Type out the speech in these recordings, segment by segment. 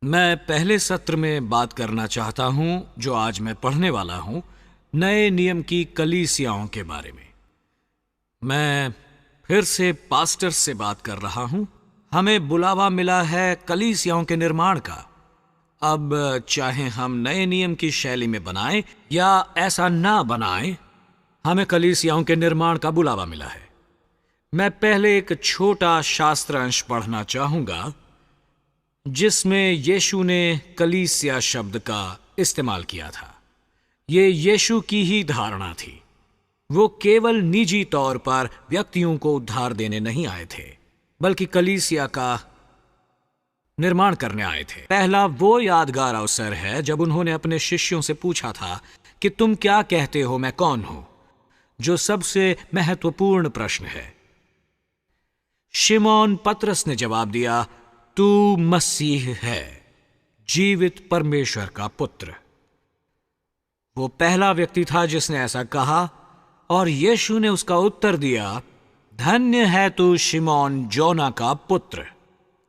मैं पहले सत्र में बात करना चाहता हूं जो आज मैं पढ़ने वाला हूं, नए नियम की कलीसियाओं के बारे में। मैं फिर से पास्टर से बात कर रहा हूं। हमें बुलावा मिला है कलीसियाओं के निर्माण का। अब चाहे हम नए नियम की शैली में बनाएं या ऐसा ना बनाएं, हमें कलीसियाओं के निर्माण का बुलावा मिला है। मैं पहले एक छोटा शास्त्र अंश पढ़ना चाहूंगा जिसमें यीशु ने कलीसिया शब्द का इस्तेमाल किया था। ये यीशु की ही धारणा थी। वो केवल निजी तौर पर व्यक्तियों को उद्धार देने नहीं आए थे, बल्कि कलीसिया का निर्माण करने आए थे। पहला वो यादगार अवसर है जब उन्होंने अपने शिष्यों से पूछा था कि तुम क्या कहते हो, मैं कौन हूं? जो सबसे महत्वपूर्ण प्रश्न है। शिमोन पतरस ने जवाब दिया, तू मसीह है, जीवित परमेश्वर का पुत्र। वो पहला व्यक्ति था जिसने ऐसा कहा और यीशु ने उसका उत्तर दिया, धन्य है तू शिमोन जोना का पुत्र,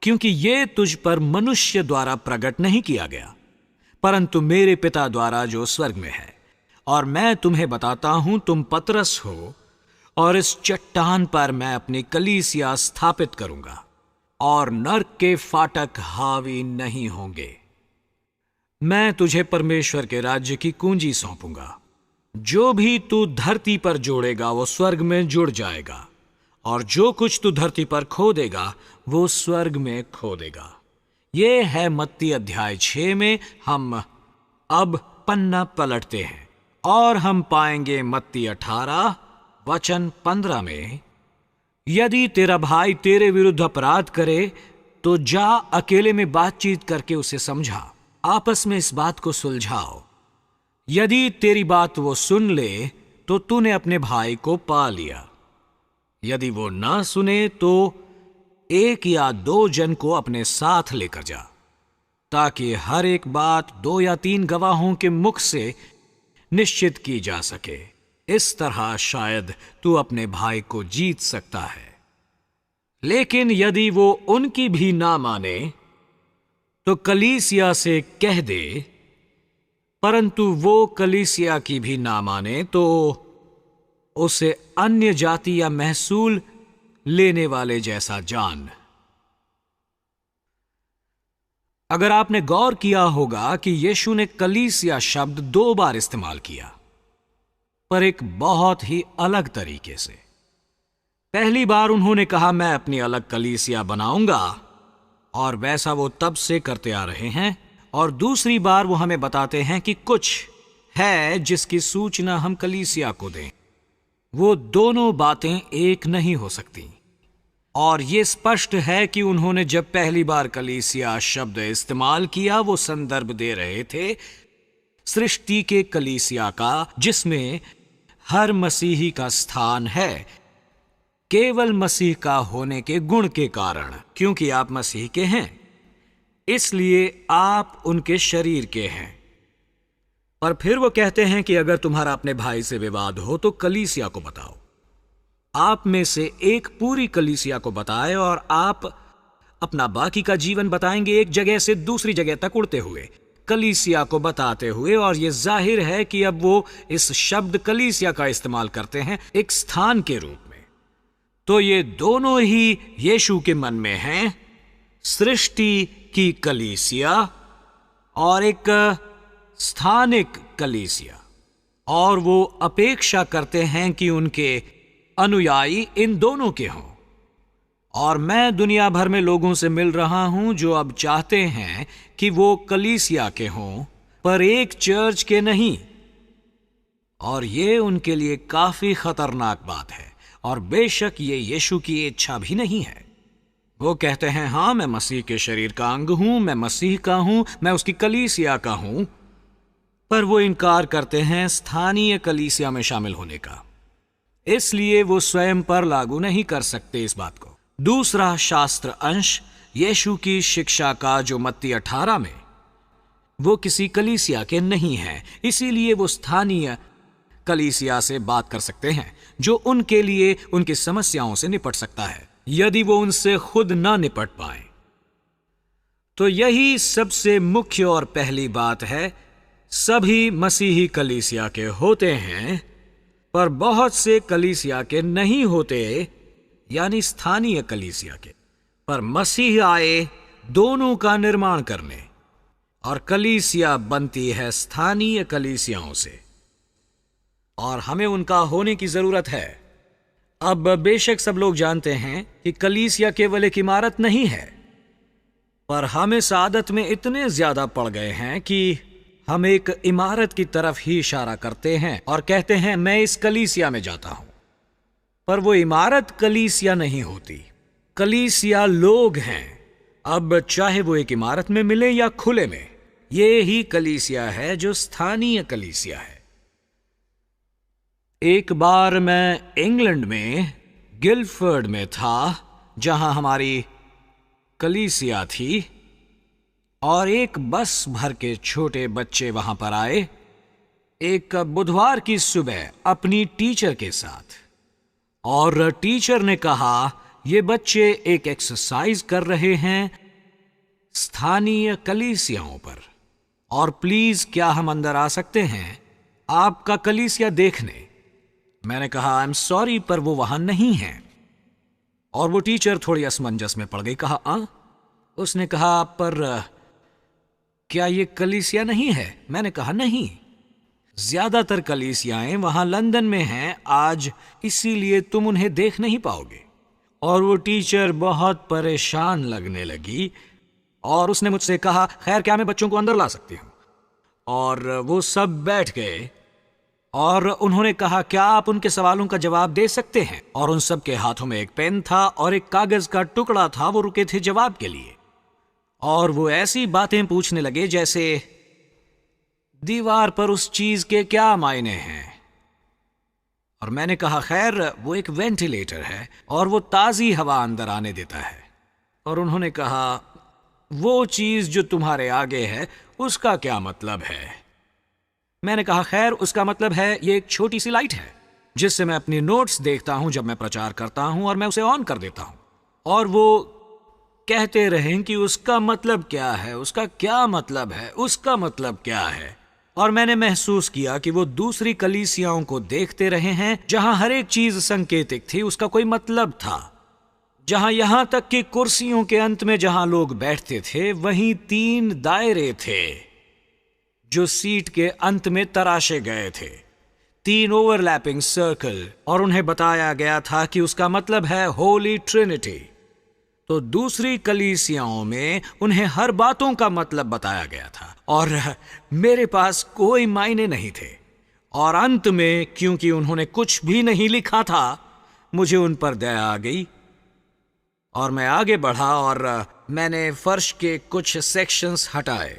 क्योंकि ये तुझ पर मनुष्य द्वारा प्रकट नहीं किया गया, परंतु मेरे पिता द्वारा जो स्वर्ग में है। और मैं तुम्हें बताता हूं, तुम पतरस हो और इस चट्टान पर मैं अपनी कलीसिया स्थापित करूंगा और नरक के फाटक हावी नहीं होंगे। मैं तुझे परमेश्वर के राज्य की कुंजी सौंपूंगा। जो भी तू धरती पर जोड़ेगा वो स्वर्ग में जुड़ जाएगा, और जो कुछ तू धरती पर खो देगा वो स्वर्ग में खो देगा। ये है मत्ती अध्याय 6 में। हम अब पन्ना पलटते हैं और हम पाएंगे मत्ती 18 वचन 15 में, यदि तेरा भाई तेरे विरुद्ध अपराध करे तो जा अकेले में बातचीत करके उसे समझा, आपस में इस बात को सुलझाओ। यदि तेरी बात वो सुन ले तो तूने अपने भाई को पा लिया। यदि वो ना सुने तो 1 या 2 जन को अपने साथ लेकर जा, ताकि हर एक बात 2 या 3 गवाहों के मुख से निश्चित की जा सके। इस तरह शायद तू अपने भाई को जीत सकता है। लेकिन यदि वो उनकी भी ना माने तो कलीसिया से कह दे, परंतु वो कलीसिया की भी ना माने तो उसे अन्य जाति या महसूल लेने वाले जैसा जान। अगर आपने गौर किया होगा कि यीशु ने कलीसिया शब्द 2 बार इस्तेमाल किया, पर एक बहुत ही अलग तरीके से। पहली बार उन्होंने कहा, मैं अपनी अलग कलीसिया बनाऊंगा, और वैसा वो तब से करते आ रहे हैं। और दूसरी बार वो हमें बताते हैं कि कुछ है जिसकी सूचना हम कलीसिया को दें। वो दोनों बातें एक नहीं हो सकती। और ये स्पष्ट है कि उन्होंने जब पहली बार कलीसिया शब्द इस्तेमाल किया, वो संदर्भ दे रहे थे सृष्टि के कलीसिया का, जिसमें हर मसीही का स्थान है, केवल मसीह का होने के गुण के कारण। क्योंकि आप मसीह के हैं, इसलिए आप उनके शरीर के हैं। पर फिर वो कहते हैं कि अगर तुम्हारा अपने भाई से विवाद हो तो कलीसिया को बताओ। आप में से एक पूरी कलीसिया को बताए और आप अपना बाकी का जीवन बताएंगे, एक जगह से दूसरी जगह तक उड़ते हुए, कलीसिया को बताते हुए। और यह जाहिर है कि अब वो इस शब्द कलीसिया का इस्तेमाल करते हैं एक स्थान के रूप में। तो ये दोनों ही यीशु के मन में हैं, सृष्टि की कलीसिया और एक स्थानिक कलीसिया। और वो अपेक्षा करते हैं कि उनके अनुयायी इन दोनों के हों। और मैं दुनिया भर में लोगों से मिल रहा हूं जो अब चाहते हैं कि वो कलीसिया के हों, पर एक चर्च के नहीं। और ये उनके लिए काफी खतरनाक बात है, और बेशक ये यीशु की इच्छा भी नहीं है। वो कहते हैं, हां, मैं मसीह के शरीर का अंग हूं, मैं मसीह का हूं, मैं उसकी कलीसिया का हूं, पर वो इनकार करते हैं स्थानीय कलीसिया में शामिल होने का। इसलिए वो स्वयं पर लागू नहीं कर सकते इस बात को। दूसरा शास्त्र अंश यीशु की शिक्षा का, जो मत्ती 18 में, वो किसी कलीसिया के नहीं है, इसीलिए वो स्थानीय कलीसिया से बात कर सकते हैं, जो उनके लिए उनकी समस्याओं से निपट सकता है, यदि वो उनसे खुद ना निपट पाए। तो यही सबसे मुख्य और पहली बात है। सभी मसीही कलीसिया के होते हैं, पर बहुत से कलीसिया के नहीं होते, यानी स्थानीय कलीसिया के। पर मसीह आए दोनों का निर्माण करने, और कलीसिया बनती है स्थानीय कलीसियाओं से, और हमें उनका होने की जरूरत है। अब बेशक सब लोग जानते हैं कि कलीसिया केवल एक इमारत नहीं है, पर हम इस आदत में इतने ज्यादा पड़ गए हैं कि हम एक इमारत की तरफ ही इशारा करते हैं और कहते हैं मैं इस कलीसिया में जाता हूं। पर वो इमारत कलीसिया नहीं होती, कलीसिया लोग हैं। अब चाहे वो एक इमारत में मिले या खुले में, ये ही कलीसिया है जो स्थानीय कलीसिया है। एक बार मैं इंग्लैंड में गिलफोर्ड में था, जहां हमारी कलीसिया थी, और एक बस भर के छोटे बच्चे वहां पर आए एक बुधवार की सुबह अपनी टीचर के साथ। और टीचर ने कहा ये बच्चे एक एक्सरसाइज कर रहे हैं स्थानीय कलीसियाओं पर, और प्लीज क्या हम अंदर आ सकते हैं आपका कलीसिया देखने। मैंने कहा आई एम सॉरी, पर वो वहां नहीं है। और वो टीचर थोड़ी असमंजस में पड़ गई। कहा उसने कहा पर क्या ये कलीसिया नहीं है? मैंने कहा नहीं, ज्यादातर कलीसियाएं वहां लंदन में हैं आज, इसीलिए तुम उन्हें देख नहीं पाओगे। और वो टीचर बहुत परेशान लगने लगी और उसने मुझसे कहा खैर क्या मैं बच्चों को अंदर ला सकती हूं? और वो सब बैठ गए और उन्होंने कहा क्या आप उनके सवालों का जवाब दे सकते हैं? और उन सब के हाथों में एक पेन था और एक कागज का टुकड़ा था। वो रुके थे जवाब के लिए, और वो ऐसी बातें पूछने लगे जैसे दीवार पर उस चीज के क्या मायने हैं। और मैंने कहा खैर वो एक वेंटिलेटर है और वो ताजी हवा अंदर आने देता है। और उन्होंने कहा वो चीज जो तुम्हारे आगे है उसका क्या मतलब है? मैंने कहा खैर उसका मतलब है ये एक छोटी सी लाइट है जिससे मैं अपनी नोट्स देखता हूं जब मैं प्रचार करता हूं, और मैं उसे ऑन कर देता हूं। और वो कहते रहें कि उसका मतलब क्या है, उसका क्या मतलब है, उसका मतलब क्या है। और मैंने महसूस किया कि वो दूसरी कलीसियाओं को देखते रहे हैं जहां हर एक चीज संकेतिक थी, उसका कोई मतलब था। जहां यहां तक कि कुर्सियों के अंत में जहां लोग बैठते थे वहीं 3 दायरे थे जो सीट के अंत में तराशे गए थे, 3 ओवरलैपिंग सर्कल, और उन्हें बताया गया था कि उसका मतलब है होली ट्रिनिटी। तो दूसरी कलीसियाओं में उन्हें हर बातों का मतलब बताया गया था और मेरे पास कोई मायने नहीं थे। और अंत में क्योंकि उन्होंने कुछ भी नहीं लिखा था, मुझे उन पर दया आ गई और मैं आगे बढ़ा और मैंने फर्श के कुछ सेक्शंस हटाए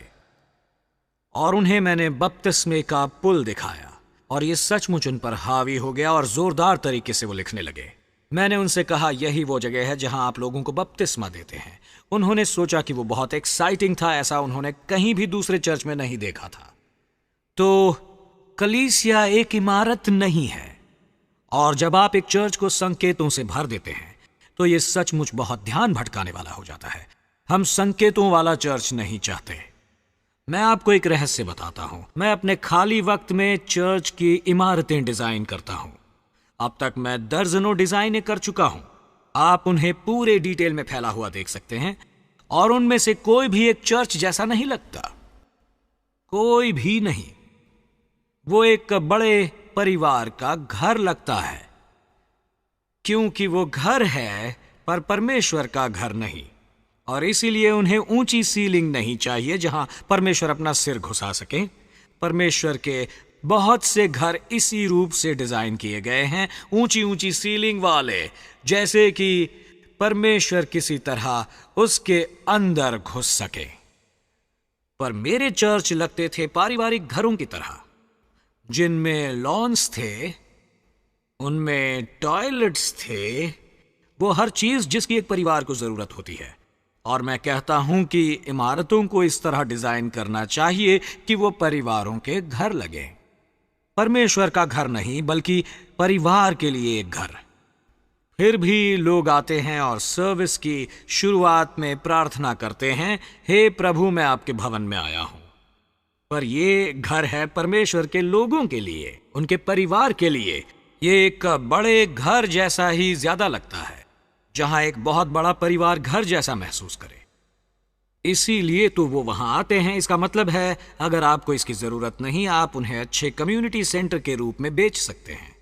और उन्हें मैंने बपतिस्मे का पुल दिखाया, और ये सचमुच उन पर हावी हो गया और जोरदार तरीके से वो लिखने लगे। मैंने उनसे कहा यही वो जगह है जहां आप लोगों को बपतिस्मा देते हैं। उन्होंने सोचा कि वो बहुत एक्साइटिंग था, ऐसा उन्होंने कहीं भी दूसरे चर्च में नहीं देखा था। तो कलीसिया एक इमारत नहीं है, और जब आप एक चर्च को संकेतों से भर देते हैं तो ये सचमुच बहुत ध्यान भटकाने वाला हो जाता है। हम संकेतों वाला चर्च नहीं चाहते। मैं आपको एक रहस्य बताता हूं। मैं अपने खाली वक्त में चर्च की इमारतें डिजाइन करता हूं। अब तक मैं दर्जनों डिजाइनें कर चुका हूं। आप उन्हें पूरे डिटेल में फैला हुआ देख सकते हैं, और उनमें से कोई भी एक चर्च जैसा नहीं लगता, कोई भी नहीं। वो एक बड़े परिवार का घर लगता है, क्योंकि वो घर है पर परमेश्वर का घर नहीं, और इसीलिए उन्हें ऊंची सीलिंग नहीं चाहिए जहां परमेश्वर अपना सिर घुसा सके। परमेश्वर के बहुत से घर इसी रूप से डिजाइन किए गए हैं, ऊंची ऊंची सीलिंग वाले, जैसे कि परमेश्वर किसी तरह उसके अंदर घुस सके। पर मेरे चर्च लगते थे पारिवारिक घरों की तरह, जिनमें लॉन्स थे, उनमें टॉयलेट्स थे, वो हर चीज जिसकी एक परिवार को जरूरत होती है। और मैं कहता हूं कि इमारतों को इस तरह डिजाइन करना चाहिए कि वो परिवारों के घर लगे। परमेश्वर का घर नहीं, बल्कि परिवार के लिए एक घर। फिर भी लोग आते हैं और सर्विस की शुरुआत में प्रार्थना करते हैं, हे प्रभु मैं आपके भवन में आया हूं। पर ये घर है परमेश्वर के लोगों के लिए, उनके परिवार के लिए। ये एक बड़े घर जैसा ही ज्यादा लगता है, जहां एक बहुत बड़ा परिवार घर जैसा महसूस करे। इसीलिए तो वो वहां आते हैं। इसका मतलब है अगर आपको इसकी जरूरत नहीं, आप उन्हें अच्छे कम्युनिटी सेंटर के रूप में बेच सकते हैं।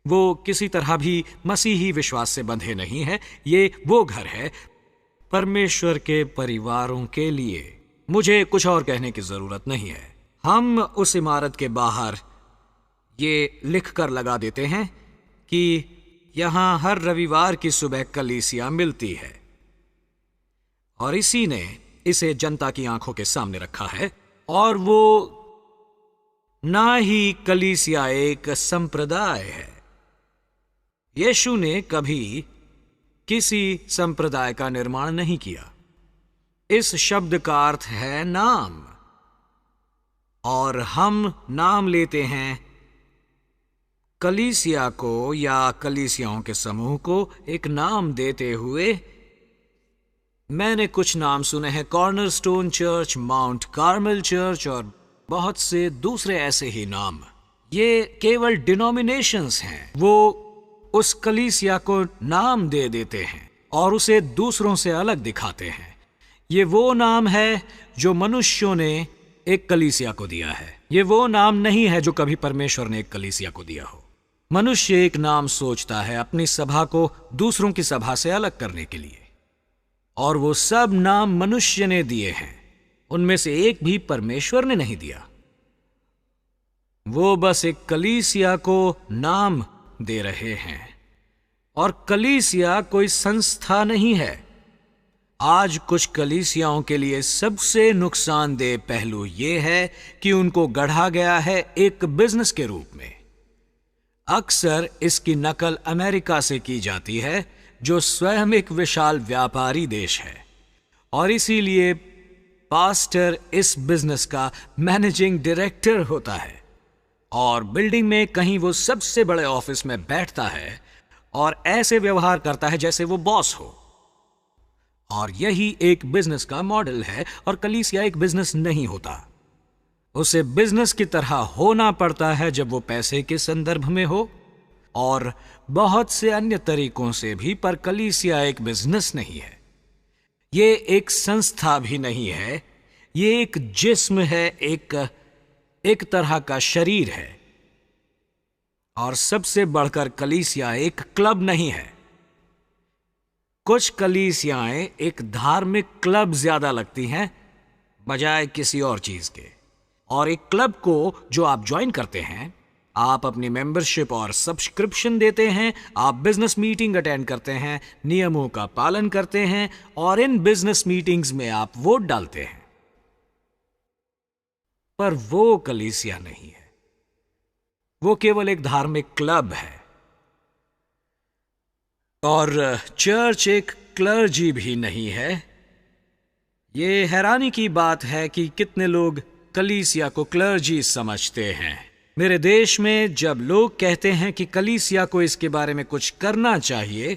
वो किसी तरह भी मसीही विश्वास से बंधे नहीं है। ये वो घर है परमेश्वर के परिवारों के लिए। मुझे कुछ और कहने की जरूरत नहीं है। हम उस इमारत के बाहर ये लिख कर लगा देते हैं कि यहां हर रविवार की सुबह कलीसिया मिलती है, और इसी ने इसे जनता की आंखों के सामने रखा है। और वो ना ही कलीसिया एक संप्रदाय है। यीशु ने कभी किसी संप्रदाय का निर्माण नहीं किया। इस शब्द का अर्थ है नाम, और हम नाम लेते हैं कलीसिया को या कलीसियाओं के समूह को एक नाम देते हुए। मैंने कुछ नाम सुने हैं, cornerstone church, mount Carmel church और बहुत से दूसरे ऐसे ही नाम। ये केवल डिनोमिनेशंस हैं। वो उस कलीसिया को नाम दे देते हैं और उसे दूसरों से अलग दिखाते हैं। ये वो नाम है जो मनुष्यों ने एक कलीसिया को दिया है। ये वो नाम नहीं है जो कभी परमेश्वर ने एक कलीसिया को दिया हो। मनुष्य एक नाम सोचता है अपनी सभा को दूसरों की सभा से अलग करने के लिए, और वो सब नाम मनुष्य ने दिए हैं। उनमें से एक भी परमेश्वर ने नहीं दिया। वो बस एक कलीसिया को नाम दे रहे हैं, और कलीसिया कोई संस्था नहीं है। आज कुछ कलीसियाओं के लिए सबसे नुकसानदेह पहलू यह है कि उनको गढ़ा गया है एक बिजनेस के रूप में। अक्सर इसकी नकल अमेरिका से की जाती है, जो स्वयं एक विशाल व्यापारी देश है, और इसीलिए पास्टर इस बिजनेस का मैनेजिंग डायरेक्टर होता है, और बिल्डिंग में कहीं वो सबसे बड़े ऑफिस में बैठता है और ऐसे व्यवहार करता है जैसे वो बॉस हो। और यही एक बिजनेस का मॉडल है, और कलीसिया एक बिजनेस नहीं होता। उसे बिजनेस की तरह होना पड़ता है जब वो पैसे के संदर्भ में हो, और बहुत से अन्य तरीकों से भी। पर कलीसिया एक बिजनेस नहीं है, ये एक संस्था भी नहीं है। ये एक जिस्म है, एक तरह का शरीर है। और सबसे बढ़कर कलीसिया एक क्लब नहीं है। कुछ कलीसियाएं एक धार्मिक क्लब ज्यादा लगती हैं बजाय किसी और चीज के। और एक क्लब को जो आप ज्वाइन करते हैं, आप अपनी मेंबरशिप और सब्सक्रिप्शन देते हैं, आप बिजनेस मीटिंग अटेंड करते हैं, नियमों का पालन करते हैं, और इन बिजनेस मीटिंग्स में आप वोट डालते हैं। पर वो कलीसिया नहीं है, वो केवल एक धार्मिक क्लब है। और चर्च एक क्लर्जी भी नहीं है। ये हैरानी की बात है कि कितने लोग कलीसिया को क्लर्जी समझते हैं। मेरे देश में जब लोग कहते हैं कि कलीसिया को इसके बारे में कुछ करना चाहिए,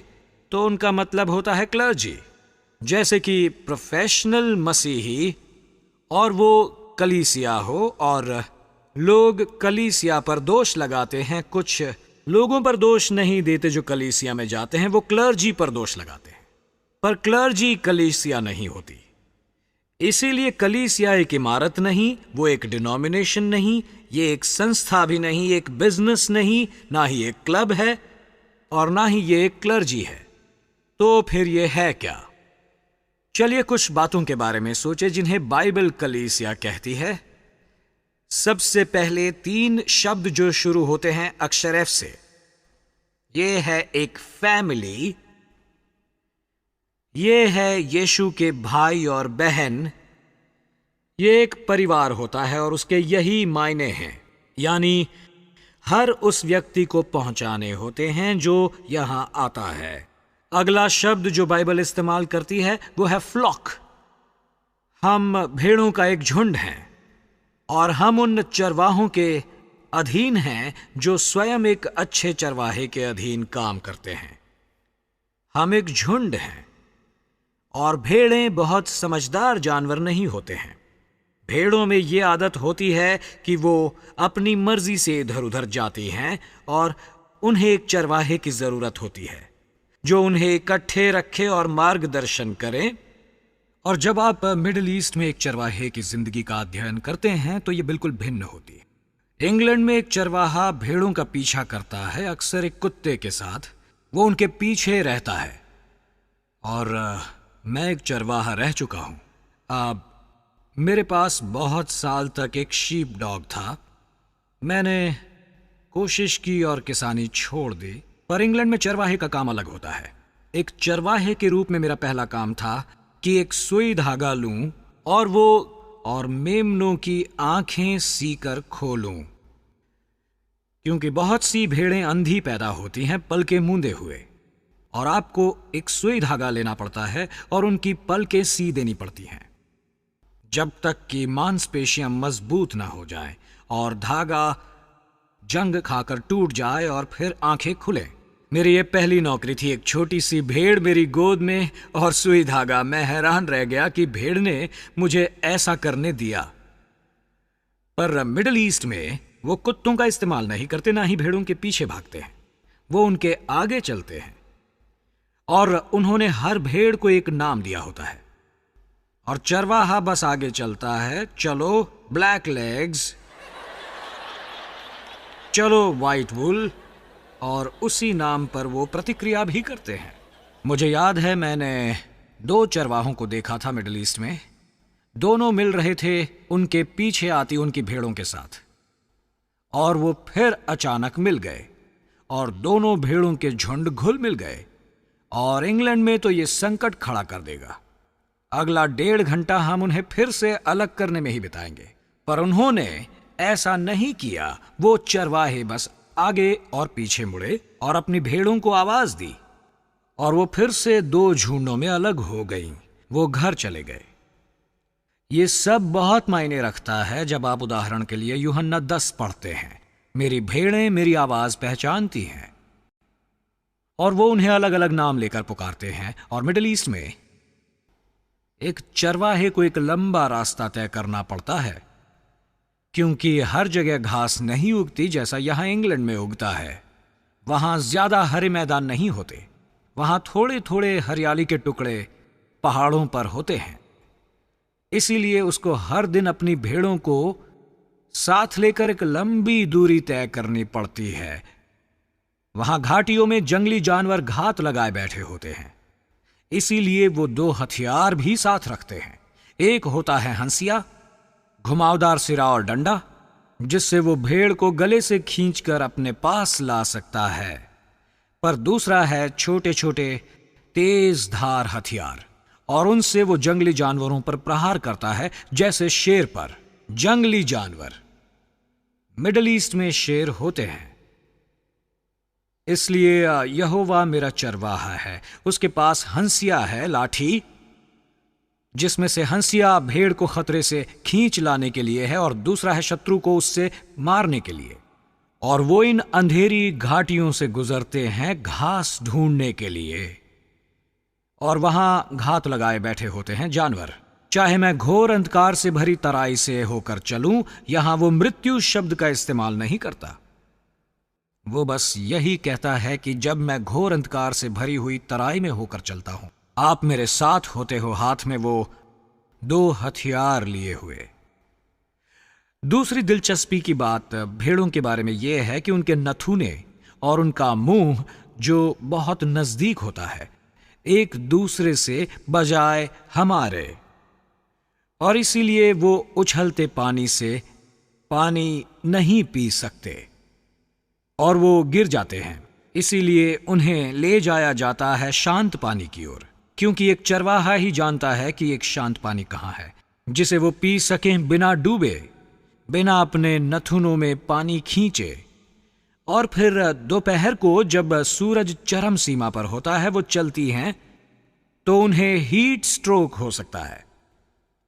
तो उनका मतलब होता है क्लर्जी, जैसे कि प्रोफेशनल मसीही और वो कलीसिया हो। और लोग कलीसिया पर दोष लगाते हैं। कुछ लोगों पर दोष नहीं देते जो कलीसिया में जाते हैं, वो क्लर्जी पर दोष लगाते हैं। पर क्लर्जी कलीसिया नहीं होती। इसीलिए कलीसिया एक इमारत नहीं, वो एक डिनोमिनेशन नहीं, ये एक संस्था भी नहीं, एक बिजनेस नहीं, ना ही एक क्लब है, और ना ही ये एक क्लर्जी है। तो फिर ये है क्या? चलिए कुछ बातों के बारे में सोचे जिन्हें बाइबल कलीसिया कहती है। सबसे पहले 3 शब्द जो शुरू होते हैं अक्षर एफ से। ये है एक फैमिली, ये है यीशु के भाई और बहन। ये एक परिवार होता है और उसके यही मायने हैं, यानी हर उस व्यक्ति को पहुंचाने होते हैं जो यहां आता है। अगला शब्द जो बाइबल इस्तेमाल करती है वो है फ्लॉक। हम भेड़ों का एक झुंड हैं, और हम उन चरवाहों के अधीन हैं जो स्वयं एक अच्छे चरवाहे के अधीन काम करते हैं। हम एक झुंड हैं और भेड़ें बहुत समझदार जानवर नहीं होते हैं। भेड़ों में ये आदत होती है कि वो अपनी मर्जी से इधर उधर जाती हैं और उन्हें एक चरवाहे की जरूरत होती है जो उन्हें इकट्ठे रखे और मार्गदर्शन करे। और जब आप मिडिल ईस्ट में एक चरवाहे की जिंदगी का अध्ययन करते हैं तो ये बिल्कुल भिन्न होती है। इंग्लैंड में एक चरवाहा भेड़ों का पीछा करता है, अक्सर एक कुत्ते के साथ। वो उनके पीछे रहता है। और मैं एक चरवाहा रह चुका हूं। मेरे पास बहुत साल तक एक शीप डॉग था। मैंने कोशिश की और किसानी छोड़ दी, पर इंग्लैंड में चरवाहे का काम अलग होता है। एक चरवाहे के रूप में मेरा पहला काम था कि एक सुई धागा लूं और मेमनों की आंखें सीकर खोलूं, क्योंकि बहुत सी भेड़ें अंधी पैदा होती हैं पलके मूंदे हुए, और आपको एक सुई धागा लेना पड़ता है और उनकी पलकें सी देनी पड़ती हैं जब तक कि मांसपेशियां मजबूत ना हो जाएं और धागा जंग खाकर टूट जाए और फिर आंखें खुले। मेरी ये पहली नौकरी थी। एक छोटी सी भेड़ मेरी गोद में और सुई धागा। मैं हैरान रह गया कि भेड़ ने मुझे ऐसा करने दिया। पर मिडिल ईस्ट में वो कुत्तों का इस्तेमाल नहीं करते, ना ही भेड़ों के पीछे भागते हैं। वो उनके आगे चलते हैं और उन्होंने हर भेड़ को एक नाम दिया होता है और चरवाहा बस आगे चलता है। चलो ब्लैक लेग्स, चलो वाइट वुल, और उसी नाम पर वो प्रतिक्रिया भी करते हैं। मुझे याद है मैंने 2 चरवाहों को देखा था मिडिल ईस्ट में। दोनों मिल रहे थे उनके पीछे आती उनकी भेड़ों के साथ, और वो फिर अचानक मिल गए और दोनों भेड़ों के झुंड घुल मिल गए। और इंग्लैंड में तो ये संकट खड़ा कर देगा। अगला 1.5 घंटा हम उन्हें फिर से अलग करने में ही बिताएंगे, पर उन्होंने ऐसा नहीं किया। वो चरवाहे बस आगे और पीछे मुड़े और अपनी भेड़ों को आवाज दी और वो फिर से 2 झुंडों में अलग हो गईं। वो घर चले गए। ये सब बहुत मायने रखता है जब आप उदाहरण के लिए यूहन्ना 10 पढ़ते हैं। मेरी भेड़ें मेरी आवाज पहचानती हैं, और वो उन्हें अलग अलग नाम लेकर पुकारते हैं। और मिडिल ईस्ट में एक चरवाहे को एक लंबा रास्ता तय करना पड़ता है, क्योंकि हर जगह घास नहीं उगती जैसा यहां इंग्लैंड में उगता है। वहां ज्यादा हरे मैदान नहीं होते। वहां थोड़े थोड़े हरियाली के टुकड़े पहाड़ों पर होते हैं। इसीलिए उसको हर दिन अपनी भेड़ों को साथ लेकर एक लंबी दूरी तय करनी पड़ती है। वहां घाटियों में जंगली जानवर घात लगाए बैठे होते हैं, इसीलिए वो 2 हथियार भी साथ रखते हैं। एक होता है हंसिया, घुमावदार सिरा और डंडा, जिससे वो भेड़ को गले से खींचकर अपने पास ला सकता है। पर दूसरा है छोटे छोटे तेज धार हथियार, और उनसे वो जंगली जानवरों पर प्रहार करता है, जैसे शेर पर। जंगली जानवर मिडिल ईस्ट में शेर होते हैं। इसलिए यहोवा मेरा चरवाहा है। उसके पास हंसिया है, लाठी, जिसमें से हंसिया भेड़ को खतरे से खींच लाने के लिए है और दूसरा है शत्रु को उससे मारने के लिए। और वो इन अंधेरी घाटियों से गुजरते हैं घास ढूंढने के लिए, और वहां घात लगाए बैठे होते हैं जानवर। चाहे मैं घोर अंधकार से भरी तराई से होकर चलूं, यहां वो मृत्यु शब्द का इस्तेमाल नहीं करता। वो बस यही कहता है कि जब मैं घोर अंधकार से भरी हुई तराई में होकर चलता हूं, आप मेरे साथ होते हो, हाथ में वो 2 हथियार लिए हुए। दूसरी दिलचस्पी की बात भेड़ों के बारे में यह है कि उनके नथुने और उनका मुंह, जो बहुत नजदीक होता है एक दूसरे से बजाय हमारे, और इसीलिए वो उछलते पानी से पानी नहीं पी सकते और वो गिर जाते हैं। इसीलिए उन्हें ले जाया जाता है शांत पानी की ओर, क्योंकि एक चरवाहा ही जानता है कि एक शांत पानी कहां है, जिसे वो पी सकें बिना डूबे, बिना अपने नथुनों में पानी खींचे। और फिर दोपहर को जब सूरज चरम सीमा पर होता है, वो चलती हैं तो उन्हें हीट स्ट्रोक हो सकता है।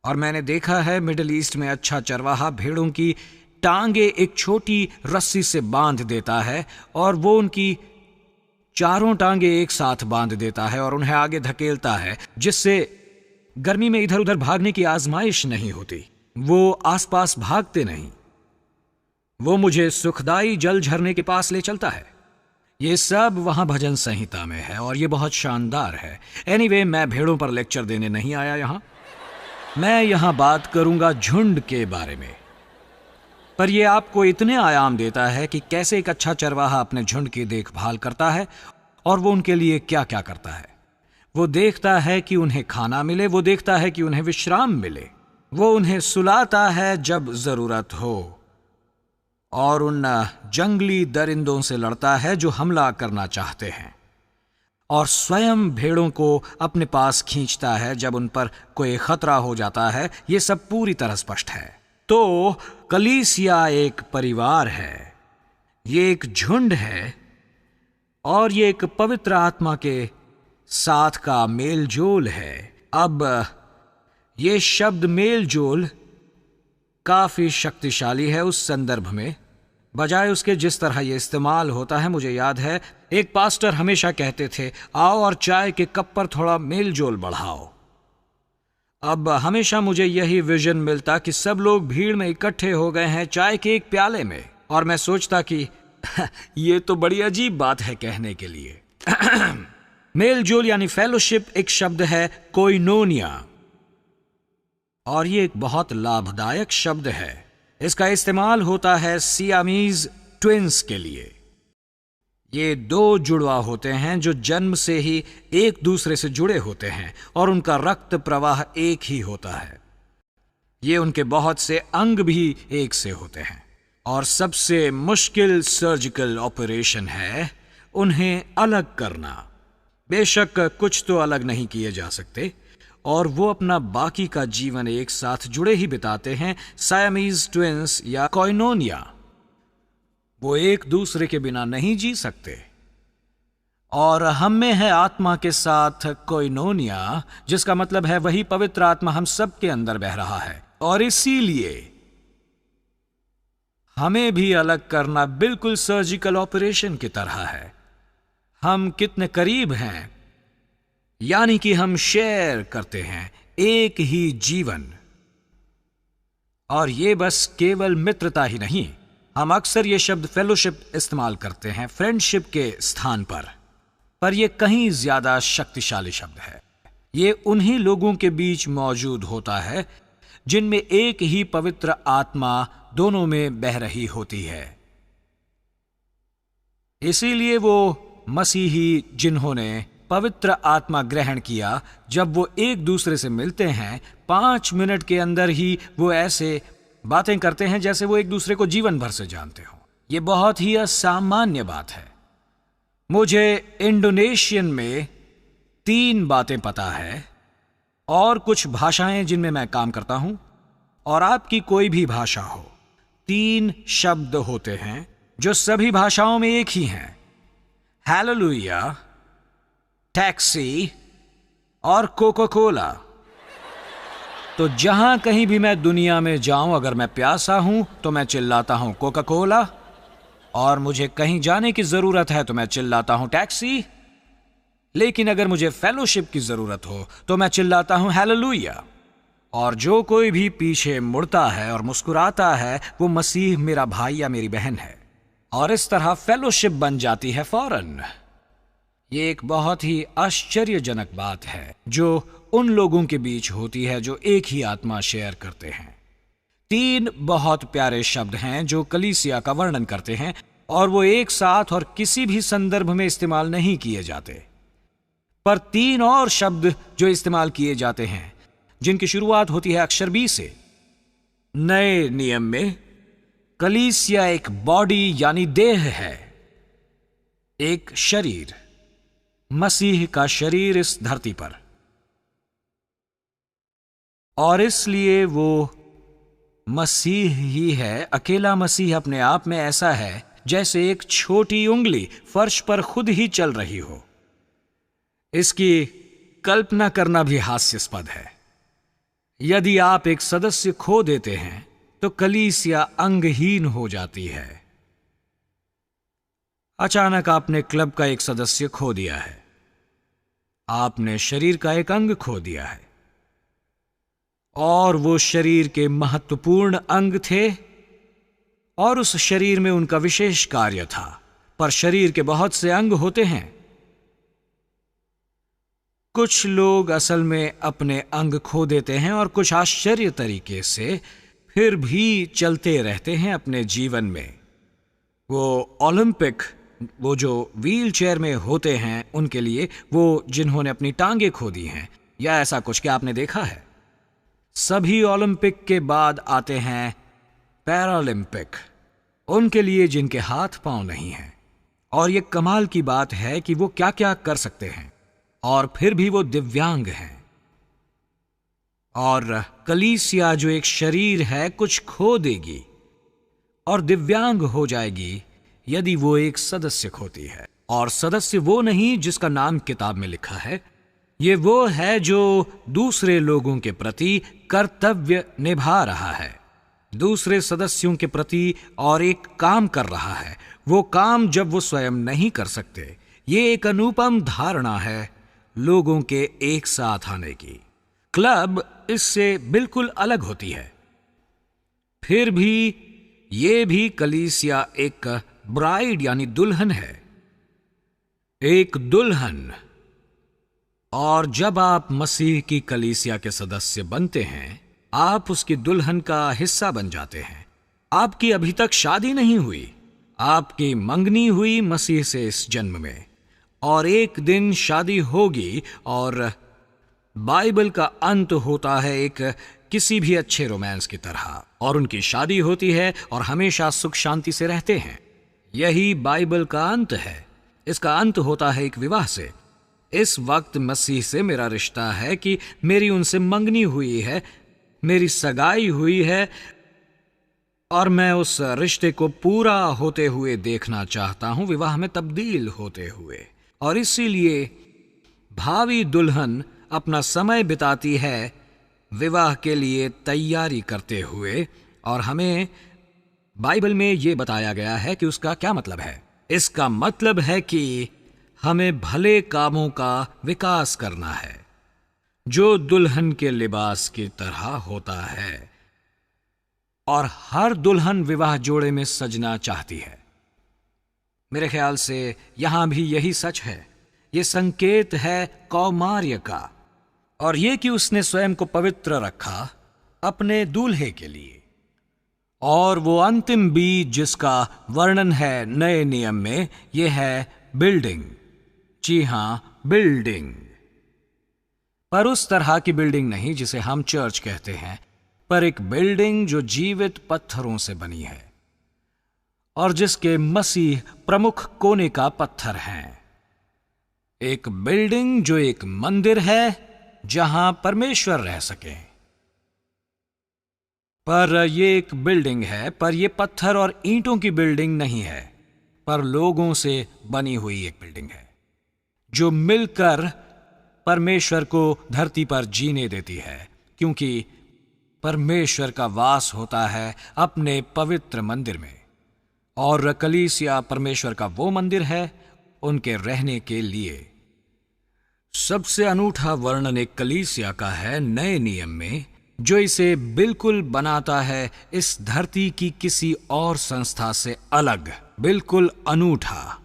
और मैंने देखा है मिडिल ईस्ट में अच्छा चरवाहा भेड़ों की टांगे एक छोटी रस्सी से बांध देता है और वो उनकी चारों टांगे एक साथ बांध देता है और उन्हें आगे धकेलता है, जिससे गर्मी में इधर उधर भागने की आजमाइश नहीं होती। वो आसपास भागते नहीं, वो मुझे सुखदाई जल झरने के पास ले चलता है। ये सब वहां भजन संहिता में है और ये बहुत शानदार है। एनीवे, मैं भेड़ों पर लेक्चर देने नहीं आया यहां। मैं यहां बात करूंगा झुंड के बारे में। पर यह आपको इतने आयाम देता है कि कैसे एक अच्छा चरवाहा अपने झुंड की देखभाल करता है और वो उनके लिए क्या क्या करता है। वो देखता है कि उन्हें खाना मिले, वो देखता है कि उन्हें विश्राम मिले, वो उन्हें सुलाता है जब जरूरत हो, और उन जंगली दरिंदों से लड़ता है जो हमला करना चाहते हैं, और स्वयं भेड़ों को अपने पास खींचता है जब उन पर कोई खतरा हो जाता है। ये सब पूरी तरह स्पष्ट है। तो कलीसिया एक परिवार है, ये एक झुंड है, और ये एक पवित्र आत्मा के साथ का मेलजोल है। अब ये शब्द मेलजोल काफी शक्तिशाली है उस संदर्भ में, बजाय उसके जिस तरह ये इस्तेमाल होता है। मुझे याद है एक पास्टर हमेशा कहते थे, आओ और चाय के कप पर थोड़ा मेलजोल बढ़ाओ। अब हमेशा मुझे यही विजन मिलता कि सब लोग भीड़ में इकट्ठे हो गए हैं चाय के एक प्याले में, और मैं सोचता कि ये तो बड़ी अजीब बात है कहने के लिए। मेलजोल यानी फेलोशिप एक शब्द है कोइनोनिया, और ये एक बहुत लाभदायक शब्द है। इसका इस्तेमाल होता है सियामीज ट्विंस के लिए। ये दो जुड़वा होते हैं जो जन्म से ही एक दूसरे से जुड़े होते हैं और उनका रक्त प्रवाह एक ही होता है। ये उनके बहुत से अंग भी एक से होते हैं, और सबसे मुश्किल सर्जिकल ऑपरेशन है उन्हें अलग करना। बेशक कुछ तो अलग नहीं किए जा सकते, और वो अपना बाकी का जीवन एक साथ जुड़े ही बिताते हैं। सायमीज ट्विंस या कोइनोनिया, वो एक दूसरे के बिना नहीं जी सकते। और हम में है आत्मा के साथ कोइनोनिया, जिसका मतलब है वही पवित्र आत्मा हम सब के अंदर बह रहा है, और इसीलिए हमें भी अलग करना बिल्कुल सर्जिकल ऑपरेशन की तरह है। हम कितने करीब हैं, यानी कि हम शेयर करते हैं एक ही जीवन। और ये बस केवल मित्रता ही नहीं, हम अक्सर ये शब्द फेलोशिप इस्तेमाल करते हैं फ्रेंडशिप के स्थान पर यह कहीं ज्यादा शक्तिशाली शब्द है। ये उन्हीं लोगों के बीच मौजूद होता है जिनमें एक ही पवित्र आत्मा दोनों में बह रही होती है। इसीलिए वो मसीही जिन्होंने पवित्र आत्मा ग्रहण किया, जब वो एक दूसरे से मिलते हैं 5 मिनट के अंदर ही वो ऐसे बातें करते हैं जैसे वो एक दूसरे को जीवन भर से जानते हो। ये बहुत ही असामान्य बात है। मुझे इंडोनेशियन में 3 बातें पता है, और कुछ भाषाएं जिनमें मैं काम करता हूं, और आपकी कोई भी भाषा हो, 3 शब्द होते हैं जो सभी भाषाओं में एक ही हैं: हालेलुया, टैक्सी और कोका कोला। तो जहां कहीं भी मैं दुनिया में जाऊं, अगर मैं प्यासा हूं तो मैं चिल्लाता हूं कोका कोला, और मुझे कहीं जाने की जरूरत है तो मैं चिल्लाता हूं टैक्सी। लेकिन अगर मुझे फेलोशिप की जरूरत हो तो मैं चिल्लाता हूं हालेलुया। और जो कोई भी पीछे मुड़ता है और मुस्कुराता है, वो मसीह मेरा भाई या मेरी बहन है, और इस तरह फेलोशिप बन जाती है फौरन। ये एक बहुत ही आश्चर्यजनक बात है जो उन लोगों के बीच होती है जो एक ही आत्मा शेयर करते हैं। 3 बहुत प्यारे शब्द हैं जो कलीसिया का वर्णन करते हैं, और वो एक साथ और किसी भी संदर्भ में इस्तेमाल नहीं किए जाते। पर 3 और शब्द जो इस्तेमाल किए जाते हैं, जिनकी शुरुआत होती है अक्षर बी से। नए नियम में कलीसिया एक बॉडी यानी देह है, एक शरीर, मसीह का शरीर इस धरती पर, और इसलिए वो मसीह ही है। अकेला मसीह अपने आप में ऐसा है जैसे एक छोटी उंगली फर्श पर खुद ही चल रही हो। इसकी कल्पना करना भी हास्यास्पद है। यदि आप एक सदस्य खो देते हैं तो कलीसिया अंगहीन हो जाती है। अचानक आपने क्लब का एक सदस्य खो दिया है, आपने शरीर का एक अंग खो दिया है, और वो शरीर के महत्वपूर्ण अंग थे और उस शरीर में उनका विशेष कार्य था। पर शरीर के बहुत से अंग होते हैं। कुछ लोग असल में अपने अंग खो देते हैं और कुछ आश्चर्य तरीके से फिर भी चलते रहते हैं अपने जीवन में। वो जो व्हील चेयर में होते हैं उनके लिए, वो जिन्होंने अपनी टांगे खो दी हैं या ऐसा कुछ, क्या आपने देखा है? सभी ओलंपिक के बाद आते हैं पैरालंपिक, उनके लिए जिनके हाथ पांव नहीं हैं। और ये कमाल की बात है कि वो क्या क्या कर सकते हैं और फिर भी वो दिव्यांग हैं। और कलीसिया जो एक शरीर है कुछ खो देगी और दिव्यांग हो जाएगी यदि वो एक सदस्य खोती है। और सदस्य वो नहीं जिसका नाम किताब में लिखा है, ये वो है जो दूसरे लोगों के प्रति कर्तव्य निभा रहा है, दूसरे सदस्यों के प्रति और एक काम कर रहा है, वो काम जब वो स्वयं नहीं कर सकते। ये एक अनुपम धारणा है लोगों के एक साथ आने की। क्लब इससे बिल्कुल अलग होती है। फिर भी ये भी कलीसिया एक ब्राइड यानी दुल्हन है, एक दुल्हन। और जब आप मसीह की कलीसिया के सदस्य बनते हैं, आप उसकी दुल्हन का हिस्सा बन जाते हैं। आपकी अभी तक शादी नहीं हुई, आपकी मंगनी हुई मसीह से इस जन्म में, और एक दिन शादी होगी। और बाइबल का अंत होता है एक किसी भी अच्छे रोमांस की तरह, और उनकी शादी होती है और हमेशा सुख शांति से रहते हैं। यही बाइबल का अंत है। इसका अंत होता है एक विवाह से। इस वक्त मसीह से मेरा रिश्ता है कि मेरी उनसे मंगनी हुई है, मेरी सगाई हुई है, और मैं उस रिश्ते को पूरा होते हुए देखना चाहता हूं, विवाह में तब्दील होते हुए। और इसीलिए भावी दुल्हन अपना समय बिताती है विवाह के लिए तैयारी करते हुए। और हमें बाइबल में यह बताया गया है कि उसका क्या मतलब है। इसका मतलब है कि हमें भले कामों का विकास करना है जो दुल्हन के लिबास की तरह होता है। और हर दुल्हन विवाह जोड़े में सजना चाहती है। मेरे ख्याल से यहां भी यही सच है। यह संकेत है कौमार्य का, और यह कि उसने स्वयं को पवित्र रखा अपने दूल्हे के लिए। और वो अंतिम बीज जिसका वर्णन है नए नियम में, यह है बिल्डिंग। जी हां, बिल्डिंग। पर उस तरह की बिल्डिंग नहीं जिसे हम चर्च कहते हैं, पर एक बिल्डिंग जो जीवित पत्थरों से बनी है और जिसके मसीह प्रमुख कोने का पत्थर हैं। एक बिल्डिंग जो एक मंदिर है जहां परमेश्वर रह सके। पर यह एक बिल्डिंग है, पर यह पत्थर और ईंटों की बिल्डिंग नहीं है, पर लोगों से बनी हुई एक बिल्डिंग है जो मिलकर परमेश्वर को धरती पर जीने देती है, क्योंकि परमेश्वर का वास होता है अपने पवित्र मंदिर में। और कलीसिया परमेश्वर का वो मंदिर है उनके रहने के लिए। सबसे अनूठा वर्णन एक कलीसिया का है नए नियम में, जो इसे बिल्कुल बनाता है इस धरती की किसी और संस्था से अलग, बिल्कुल अनूठा।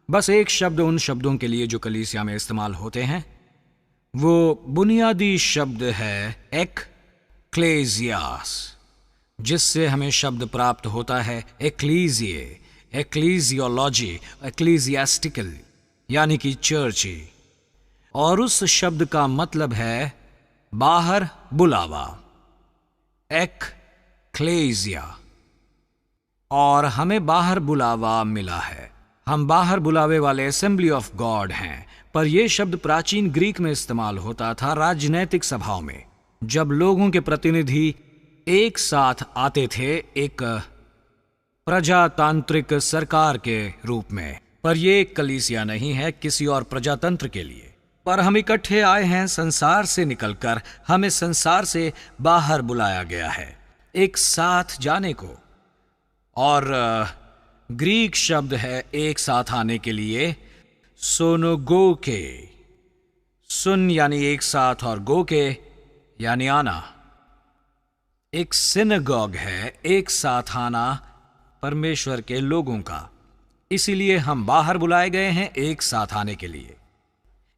बस एक शब्द उन शब्दों के लिए जो कलीसिया में इस्तेमाल होते हैं, वो बुनियादी शब्द है एक्लेसियास, जिससे हमें शब्द प्राप्त होता है एक्लीसिए, एक्लीसियोलॉजी, एक्लीसियास्टिकल, यानी कि चर्ची। और उस शब्द का मतलब है बाहर बुलावा, एक्लेसिया। और हमें बाहर बुलावा मिला है। हम बाहर बुलावे वाले असेंबली ऑफ गॉड हैं। पर यह शब्द प्राचीन ग्रीक में इस्तेमाल होता था राजनैतिक सभाओं में, जब लोगों के प्रतिनिधि एक साथ आते थे एक प्रजातांत्रिक सरकार के रूप में। पर यह एक कलीसिया नहीं है किसी और प्रजातंत्र के लिए। पर हम इकट्ठे आए हैं संसार से निकलकर, हमें संसार से बाहर बुलाया गया है एक साथ जाने को। और ग्रीक शब्द है एक साथ आने के लिए सोनोगोके। सुन यानी एक साथ और गोके यानी आना। एक सिनेगॉग है एक साथ आना परमेश्वर के लोगों का, इसीलिए हम बाहर बुलाए गए हैं एक साथ आने के लिए।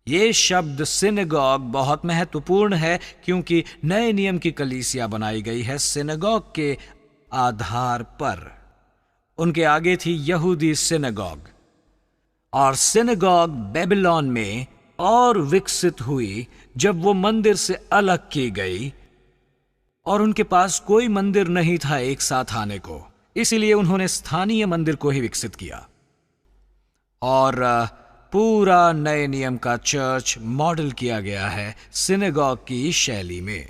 यह शब्द सिनेगॉग बहुत महत्वपूर्ण है क्योंकि नए नियम की कलीसिया बनाई गई है सिनेगॉग के आधार पर। उनके आगे थी यहूदी सिनेगॉग, और सिनेगॉग बेबीलोन में और विकसित हुई जब वो मंदिर से अलग की गई और उनके पास कोई मंदिर नहीं था एक साथ आने को, इसीलिए उन्होंने स्थानीय मंदिर को ही विकसित किया और पूरा नए नियम का चर्च मॉडल किया गया है सिनेगॉग की शैली में।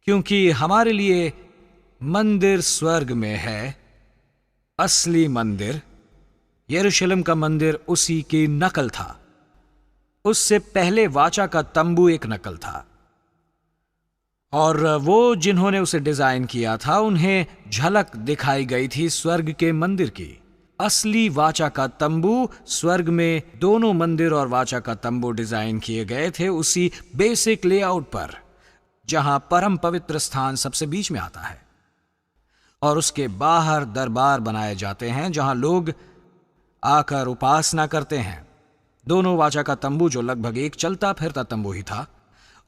क्योंकि हमारे लिए मंदिर स्वर्ग में है, असली मंदिर यरूशलेम का मंदिर उसी की नकल था। उससे पहले वाचा का तंबू एक नकल था, और वो जिन्होंने उसे डिजाइन किया था उन्हें झलक दिखाई गई थी स्वर्ग के मंदिर की। असली वाचा का तंबू स्वर्ग में दोनों मंदिर और वाचा का तंबू डिजाइन किए गए थे उसी बेसिक लेआउट पर, जहां परम पवित्र स्थान सबसे बीच में आता है और उसके बाहर दरबार बनाए जाते हैं जहां लोग आकर उपासना करते हैं। दोनों वाचा का तंबू जो लगभग एक चलता फिरता तंबू ही था,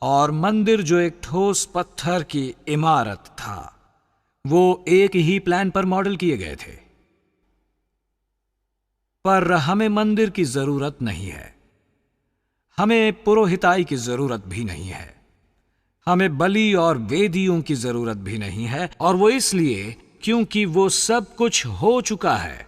और मंदिर जो एक ठोस पत्थर की इमारत था, वो एक ही प्लान पर मॉडल किए गए थे। पर हमें मंदिर की जरूरत नहीं है, हमें पुरोहिताई की जरूरत भी नहीं है, हमें बलि और वेदियों की जरूरत भी नहीं है, और वो इसलिए क्योंकि वो सब कुछ हो चुका है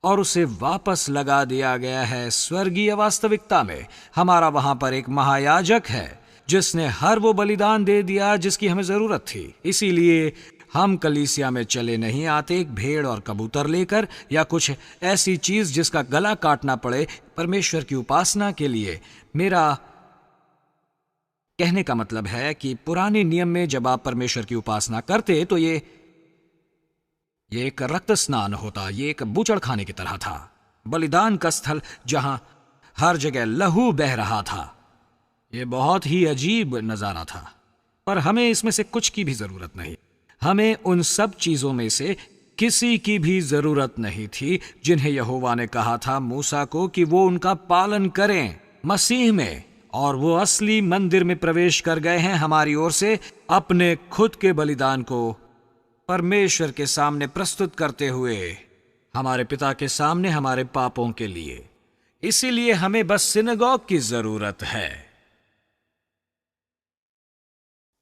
और उसे वापस लगा दिया गया है स्वर्गीय वास्तविकता में। हमारा वहां पर एक महायाजक है जिसने हर वो बलिदान दे दिया जिसकी हमें जरूरत थी। इसीलिए हम कलीसिया में चले नहीं आते एक भेड़ और कबूतर लेकर या कुछ ऐसी चीज जिसका गला काटना पड़े परमेश्वर की उपासना के लिए। मेरा कहने का मतलब है कि पुराने नियम में जब आप परमेश्वर की उपासना करते तो ये एक रक्त स्नान होता, ये एक बूचड़ खाने की तरह था, बलिदान का स्थल जहां हर जगह लहू बह रहा था। यह बहुत ही अजीब नजारा था, पर हमें इसमें से कुछ की भी जरूरत नहीं। हमें उन सब चीजों में से किसी की भी जरूरत नहीं थी जिन्हें यहोवा ने कहा था मूसा को कि वो उनका पालन करें मसीह में, और वो असली मंदिर में प्रवेश कर गए हैं हमारी ओर से अपने खुद के बलिदान को परमेश्वर के सामने प्रस्तुत करते हुए, हमारे पिता के सामने हमारे पापों के लिए। इसीलिए हमें बस सिनेगॉग की जरूरत है।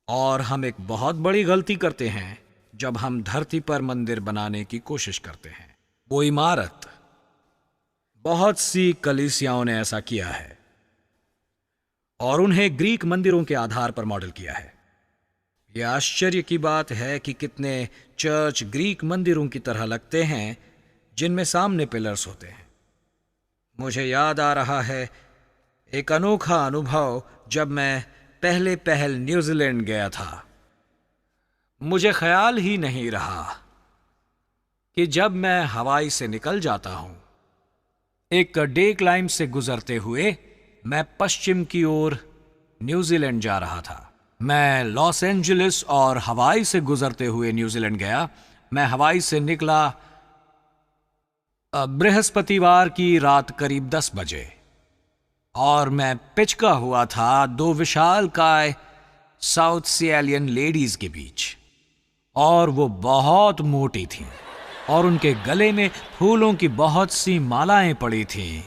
और हम एक बहुत बड़ी गलती करते हैं जब हम धरती पर मंदिर बनाने की कोशिश करते हैं। वो इमारत, बहुत सी कलीसियाओं ने ऐसा किया है और उन्हें ग्रीक मंदिरों के आधार पर मॉडल किया है। यह आश्चर्य की बात है कि कितने चर्च ग्रीक मंदिरों की तरह लगते हैं जिनमें सामने पिलर्स होते हैं। मुझे याद आ रहा है एक अनोखा अनुभव जब मैं पहल न्यूजीलैंड गया था। मुझे ख्याल ही नहीं रहा कि जब मैं हवाई से निकल जाता हूं, एक डे क्लाइम से गुजरते हुए मैं पश्चिम की ओर न्यूजीलैंड जा रहा था। मैं लॉस एंजलिस और हवाई से गुजरते हुए न्यूजीलैंड गया। मैं हवाई से निकला बृहस्पतिवार की रात करीब 10 बजे, और मैं पिचका हुआ था 2 विशालकाय साउथ सियालियन लेडीज के बीच, और वो बहुत मोटी थीं और उनके गले में फूलों की बहुत सी मालाएं पड़ी थीं।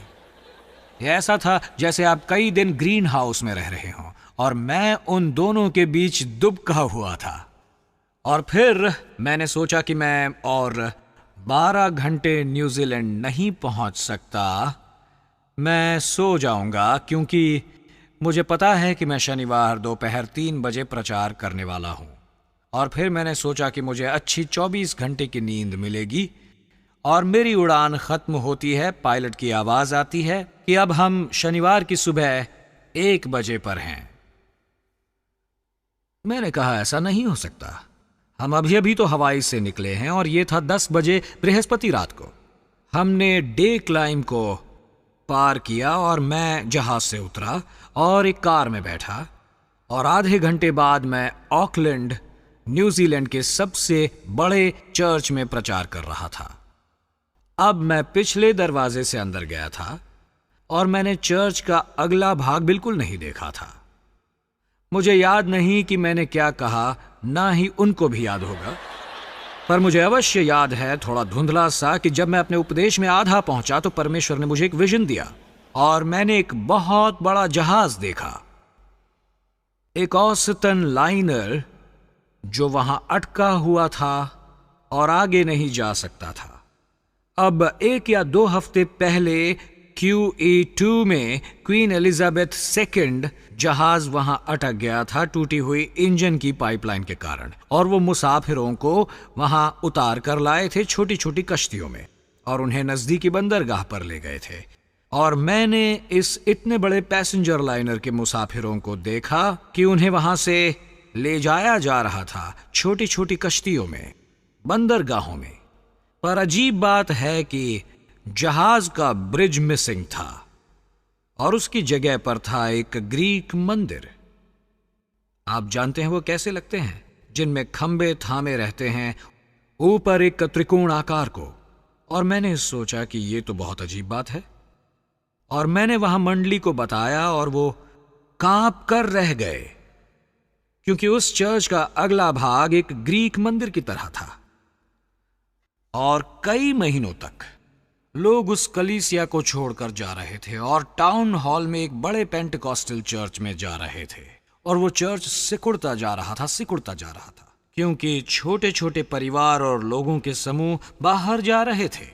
ऐसा था जैसे आप कई दिन ग्रीन हाउस में रह रहे हों, और मैं उन दोनों के बीच दुबका हुआ था। और फिर मैंने सोचा कि मैं और 12 घंटे न्यूजीलैंड नहीं पहुंच सकता, मैं सो जाऊंगा, क्योंकि मुझे पता है कि मैं शनिवार दोपहर 3 बजे प्रचार करने वाला हूं। और फिर मैंने सोचा कि मुझे अच्छी 24 घंटे की नींद मिलेगी, और मेरी उड़ान खत्म होती है, पायलट की आवाज आती है कि अब हम शनिवार की सुबह 1 बजे पर हैं। मैंने कहा ऐसा नहीं हो सकता, हम अभी अभी तो हवाई से निकले हैं और ये था 10 बजे बृहस्पति रात को। हमने डे क्लाइम को पार किया और मैं जहाज से उतरा और एक कार में बैठा और आधे घंटे बाद मैं ऑकलैंड, न्यूजीलैंड के सबसे बड़े चर्च में प्रचार कर रहा था। अब मैं पिछले दरवाजे से अंदर गया था और मैंने चर्च का अगला भाग बिल्कुल नहीं देखा था। मुझे याद नहीं कि मैंने क्या कहा, ना ही उनको भी याद होगा, पर मुझे अवश्य याद है, थोड़ा धुंधला सा, कि जब मैं अपने उपदेश में आधा पहुंचा तो परमेश्वर ने मुझे एक विजन दिया और मैंने एक बहुत बड़ा जहाज देखा, एक औसतन लाइनर जो वहां अटका हुआ था और आगे नहीं जा सकता था। अब 1 या 2 हफ्ते पहले QE2 में क्वीन एलिजाबेथ II जहाज वहां अटक गया था टूटी हुई इंजन की पाइपलाइन के कारण, और वो मुसाफिरों को वहां उतार कर लाए थे छोटी छोटी कश्तियों में और उन्हें नजदीकी बंदरगाह पर ले गए थे। और मैंने इस इतने बड़े पैसेंजर लाइनर के मुसाफिरों को देखा कि उन्हें वहां से ले जाया जा रहा था छोटी छोटी कश्तियों में, बंदरगाहों में। पर अजीब बात है कि जहाज का ब्रिज मिसिंग था और उसकी जगह पर था एक ग्रीक मंदिर। आप जानते हैं वो कैसे लगते हैं, जिनमें खंबे थामे रहते हैं ऊपर एक त्रिकोण आकार को। और मैंने सोचा कि ये तो बहुत अजीब बात है, और मैंने वहां मंडली को बताया और वो कांप कर रह गए, क्योंकि उस चर्च का अगला भाग एक ग्रीक मंदिर की तरह था। और कई महीनों तक लोग उस कलीसिया को छोड़कर जा रहे थे और टाउन हॉल में एक बड़े पेंटिकॉस्टल चर्च में जा रहे थे, और वो चर्च सिकुड़ता जा रहा था, क्योंकि छोटे छोटे परिवार और लोगों के समूह बाहर जा रहे थे।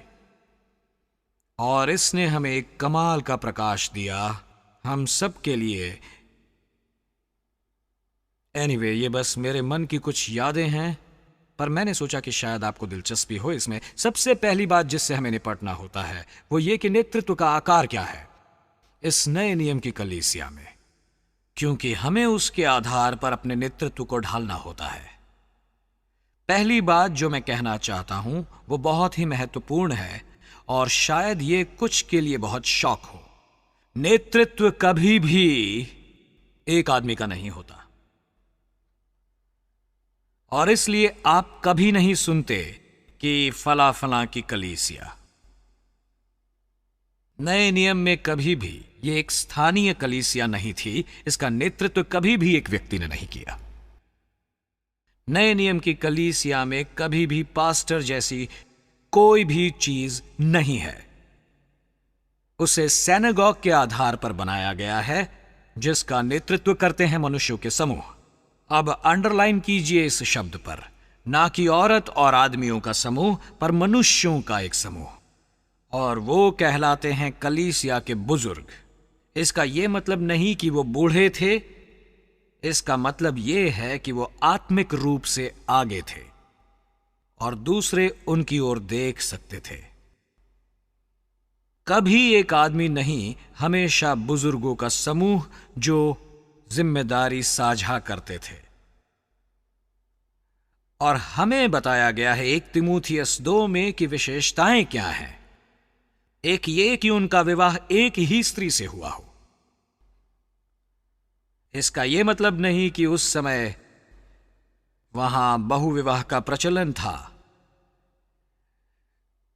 और इसने हमें एक कमाल का प्रकाश दिया हम सब के लिए। एनीवे, ये बस मेरे मन की कुछ यादें हैं, पर मैंने सोचा कि शायद आपको दिलचस्पी हो इसमें। सबसे पहली बात जिससे हमें निपटना होता है वो ये कि नेतृत्व का आकार क्या है इस नए नियम की कलीसिया में, क्योंकि हमें उसके आधार पर अपने नेतृत्व को ढालना होता है। पहली बात जो मैं कहना चाहता हूं वो बहुत ही महत्वपूर्ण है और शायद ये कुछ के लिए बहुत शॉक हो। नेतृत्व कभी भी एक आदमी का नहीं होता, और इसलिए आप कभी नहीं सुनते कि फला फला की कलीसिया। नए नियम में कभी भी ये एक स्थानीय कलीसिया नहीं थी, इसका नेतृत्व कभी भी एक व्यक्ति ने नहीं किया। नए नियम की कलीसिया में कभी भी पास्टर जैसी कोई भी चीज नहीं है। उसे सिनेगॉग के आधार पर बनाया गया है, जिसका नेतृत्व करते हैं मनुष्यों के समूह। अब अंडरलाइन कीजिए इस शब्द पर, ना कि औरत और आदमियों का समूह, पर मनुष्यों का एक समूह, और वो कहलाते हैं कलीसिया के बुजुर्ग। इसका यह मतलब नहीं कि वो बूढ़े थे, इसका मतलब यह है कि वो आत्मिक रूप से आगे थे और दूसरे उनकी ओर देख सकते थे। कभी एक आदमी नहीं, हमेशा बुजुर्गों का समूह जो जिम्मेदारी साझा करते थे। और हमें बताया गया है 1 तीमुथियुस 2 में कि विशेषताएं क्या हैं। एक ये कि उनका विवाह एक ही स्त्री से हुआ हो। इसका यह मतलब नहीं कि उस समय वहां बहुविवाह का प्रचलन था।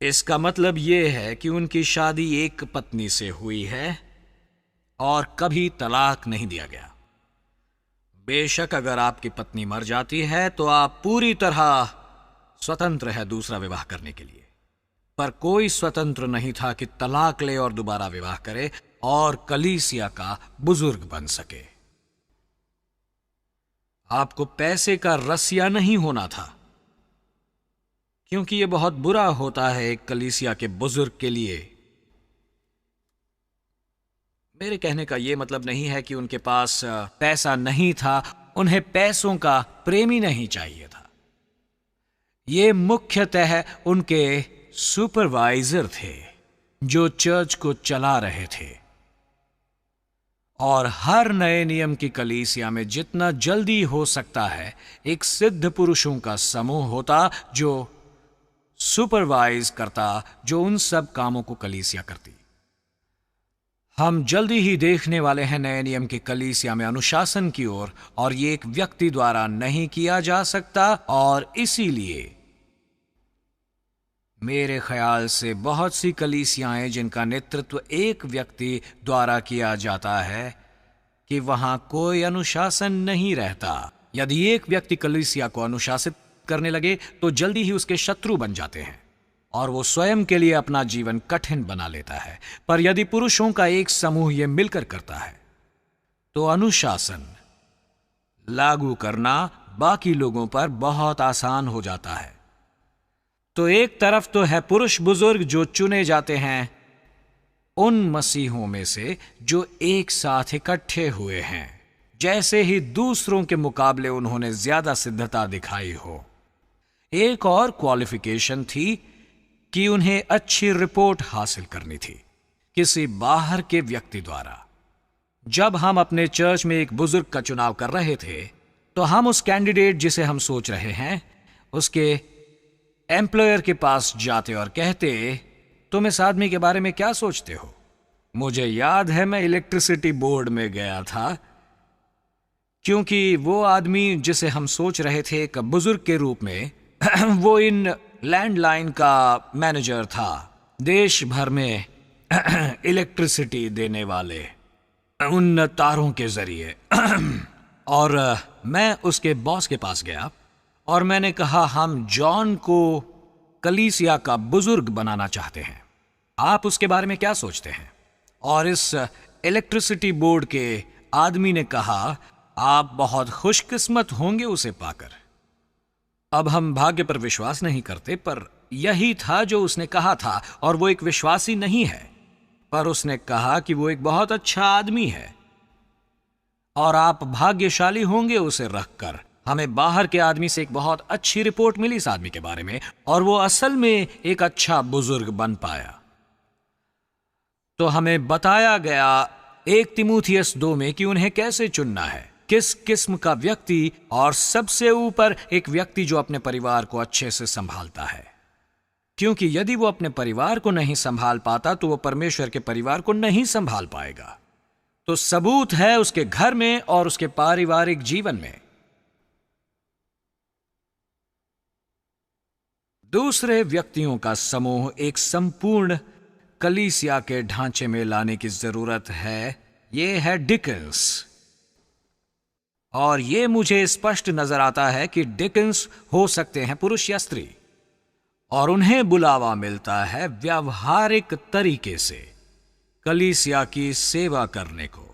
इसका मतलब यह है कि उनकी शादी एक पत्नी से हुई है और कभी तलाक नहीं दिया गया। बेशक अगर आपकी पत्नी मर जाती है तो आप पूरी तरह स्वतंत्र है दूसरा विवाह करने के लिए, पर कोई स्वतंत्र नहीं था कि तलाक ले और दोबारा विवाह करे और कलीसिया का बुजुर्ग बन सके। आपको पैसे का रसिया नहीं होना था, क्योंकि यह बहुत बुरा होता है एक कलीसिया के बुजुर्ग के लिए। मेरे कहने का यह मतलब नहीं है कि उनके पास पैसा नहीं था, उन्हें पैसों का प्रेमी नहीं चाहिए था। ये मुख्यतः उनके सुपरवाइजर थे जो चर्च को चला रहे थे, और हर नए नियम की कलीसिया में जितना जल्दी हो सकता है एक सिद्ध पुरुषों का समूह होता जो सुपरवाइज करता, जो उन सब कामों को कलीसिया करती। हम जल्दी ही देखने वाले हैं नए नियम की कलीसिया में अनुशासन की ओर, और ये एक व्यक्ति द्वारा नहीं किया जा सकता। और इसीलिए मेरे ख्याल से बहुत सी कलीसियाएं जिनका नेतृत्व एक व्यक्ति द्वारा किया जाता है कि वहां कोई अनुशासन नहीं रहता। यदि एक व्यक्ति कलीसिया को अनुशासित करने लगे तो जल्दी ही उसके शत्रु बन जाते हैं और वो स्वयं के लिए अपना जीवन कठिन बना लेता है। पर यदि पुरुषों का एक समूह यह मिलकर करता है तो अनुशासन लागू करना बाकी लोगों पर बहुत आसान हो जाता है। तो एक तरफ तो है पुरुष बुजुर्ग जो चुने जाते हैं उन मसीहों में से जो एक साथ इकट्ठे हुए हैं, जैसे ही दूसरों के मुकाबले उन्होंने ज्यादा सिद्धता दिखाई हो। एक और क्वालिफिकेशन थी कि उन्हें अच्छी रिपोर्ट हासिल करनी थी किसी बाहर के व्यक्ति द्वारा। जब हम अपने चर्च में एक बुजुर्ग का चुनाव कर रहे थे तो हम उस कैंडिडेट जिसे हम सोच रहे हैं उसके एम्प्लॉयर के पास जाते और कहते, तुम इस आदमी के बारे में क्या सोचते हो? मुझे याद है मैं इलेक्ट्रिसिटी बोर्ड में गया था, क्योंकि वो आदमी जिसे हम सोच रहे थे एक बुजुर्ग के रूप में वो इन लैंडलाइन का मैनेजर था, देश भर में इलेक्ट्रिसिटी देने वाले उन तारों के जरिए। और मैं उसके बॉस के पास गया और मैंने कहा, हम जॉन को कलीसिया का बुजुर्ग बनाना चाहते हैं, आप उसके बारे में क्या सोचते हैं? और इस इलेक्ट्रिसिटी बोर्ड के आदमी ने कहा, आप बहुत खुशकिस्मत होंगे उसे पाकर। अब हम भाग्य पर विश्वास नहीं करते, पर यही था जो उसने कहा था। और वो एक विश्वासी नहीं है, पर उसने कहा कि वो एक बहुत अच्छा आदमी है और आप भाग्यशाली होंगे उसे रखकर। हमें बाहर के आदमी से एक बहुत अच्छी रिपोर्ट मिली इस आदमी के बारे में, और वो असल में एक अच्छा बुजुर्ग बन पाया। तो हमें बताया गया 1 तीमुथियुस 2 में कि उन्हें कैसे चुनना है, किस किस्म का व्यक्ति, और सबसे ऊपर एक व्यक्ति जो अपने परिवार को अच्छे से संभालता है। क्योंकि यदि वो अपने परिवार को नहीं संभाल पाता तो वो परमेश्वर के परिवार को नहीं संभाल पाएगा। तो सबूत है उसके घर में और उसके पारिवारिक जीवन में। दूसरे व्यक्तियों का समूह एक संपूर्ण कलीसिया के ढांचे में लाने की जरूरत है। यह है डिकन्स। और यह मुझे स्पष्ट नजर आता है कि डिकन्स हो सकते हैं पुरुष या स्त्री, और उन्हें बुलावा मिलता है व्यावहारिक तरीके से कलीसिया की सेवा करने को।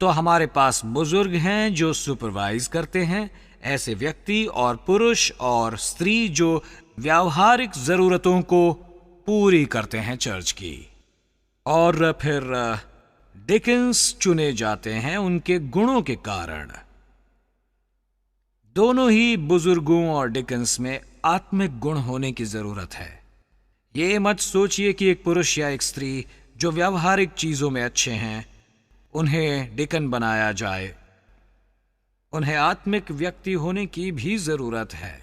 तो हमारे पास बुजुर्ग हैं जो सुपरवाइज करते हैं, ऐसे व्यक्ति, और पुरुष और स्त्री जो व्यावहारिक जरूरतों को पूरी करते हैं चर्च की। और फिर डिकन्स चुने जाते हैं उनके गुणों के कारण। दोनों ही बुजुर्गों और डिकन्स में आत्मिक गुण होने की जरूरत है। ये मत सोचिए कि एक पुरुष या एक स्त्री जो व्यावहारिक चीजों में अच्छे हैं उन्हें डिकन बनाया जाए। उन्हें आत्मिक व्यक्ति होने की भी जरूरत है,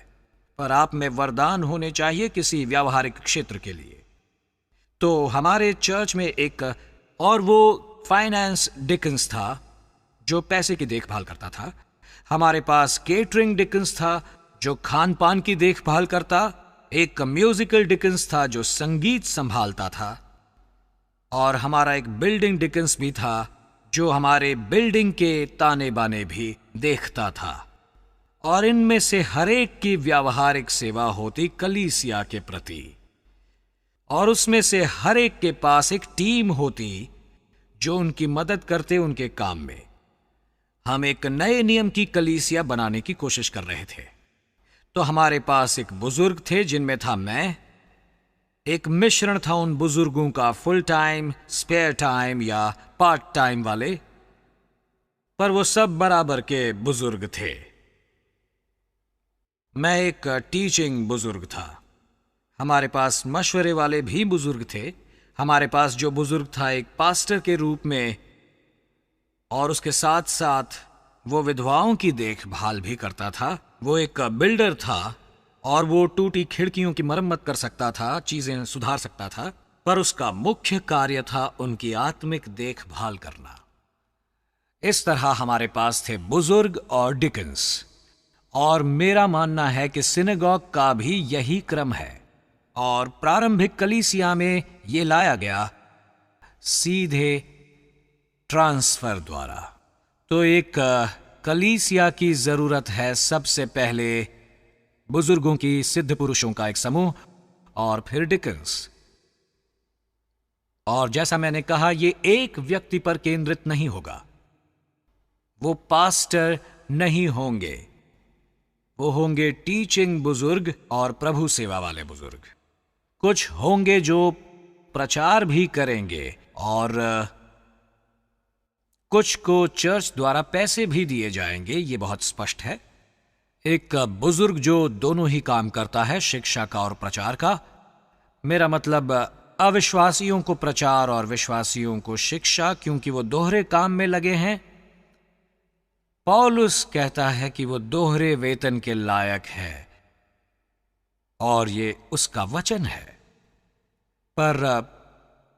पर आप में वरदान होने चाहिए किसी व्यावहारिक क्षेत्र के लिए। तो हमारे चर्च में एक और वो फाइनेंस डिकन्स था जो पैसे की देखभाल करता था। हमारे पास केटरिंग डिकन्स था जो खान पान की देखभाल करता। एक म्यूजिकल डिकन्स था जो संगीत संभालता था। और हमारा एक बिल्डिंग डिकन्स भी था जो हमारे बिल्डिंग के ताने बाने भी देखता था। और इनमें से हर एक की व्यावहारिक सेवा होती कलीसिया के प्रति, और उसमें से हर एक के पास एक टीम होती जो उनकी मदद करते उनके काम में। हम एक नए नियम की कलीसिया बनाने की कोशिश कर रहे थे। तो हमारे पास एक बुजुर्ग थे जिनमें था मैं, एक मिश्रण था उन बुजुर्गों का फुल टाइम, स्पेयर टाइम या पार्ट टाइम वाले, पर वो सब बराबर के बुजुर्ग थे। मैं एक टीचिंग बुजुर्ग था। हमारे पास मशवरे वाले भी बुजुर्ग थे। हमारे पास जो बुजुर्ग था एक पास्टर के रूप में और उसके साथ साथ वो विधवाओं की देखभाल भी करता था। वो एक बिल्डर था और वो टूटी खिड़कियों की मरम्मत कर सकता था, चीजें सुधार सकता था, पर उसका मुख्य कार्य था उनकी आत्मिक देखभाल करना। इस तरह हमारे पास थे बुजुर्ग और डिकन्स, और मेरा मानना है कि सिनेगॉग का भी यही क्रम है, और प्रारंभिक कलीसिया में ये लाया गया सीधे ट्रांसफर द्वारा। तो एक कलीसिया की जरूरत है सबसे पहले बुजुर्गों की, सिद्ध पुरुषों का एक समूह, और फिर डिकन्स। और जैसा मैंने कहा, ये एक व्यक्ति पर केंद्रित नहीं होगा। वो पास्टर नहीं होंगे, वो होंगे टीचिंग बुजुर्ग और प्रभु सेवा वाले बुजुर्ग। कुछ होंगे जो प्रचार भी करेंगे, और कुछ को चर्च द्वारा पैसे भी दिए जाएंगे, ये बहुत स्पष्ट है। एक बुजुर्ग जो दोनों ही काम करता है, शिक्षा का और प्रचार का। मेरा मतलब अविश्वासियों को प्रचार और विश्वासियों को शिक्षा, क्योंकि वो दोहरे काम में लगे हैं। पौलुस कहता है कि वो दोहरे वेतन के लायक है, और ये उसका वचन है। पर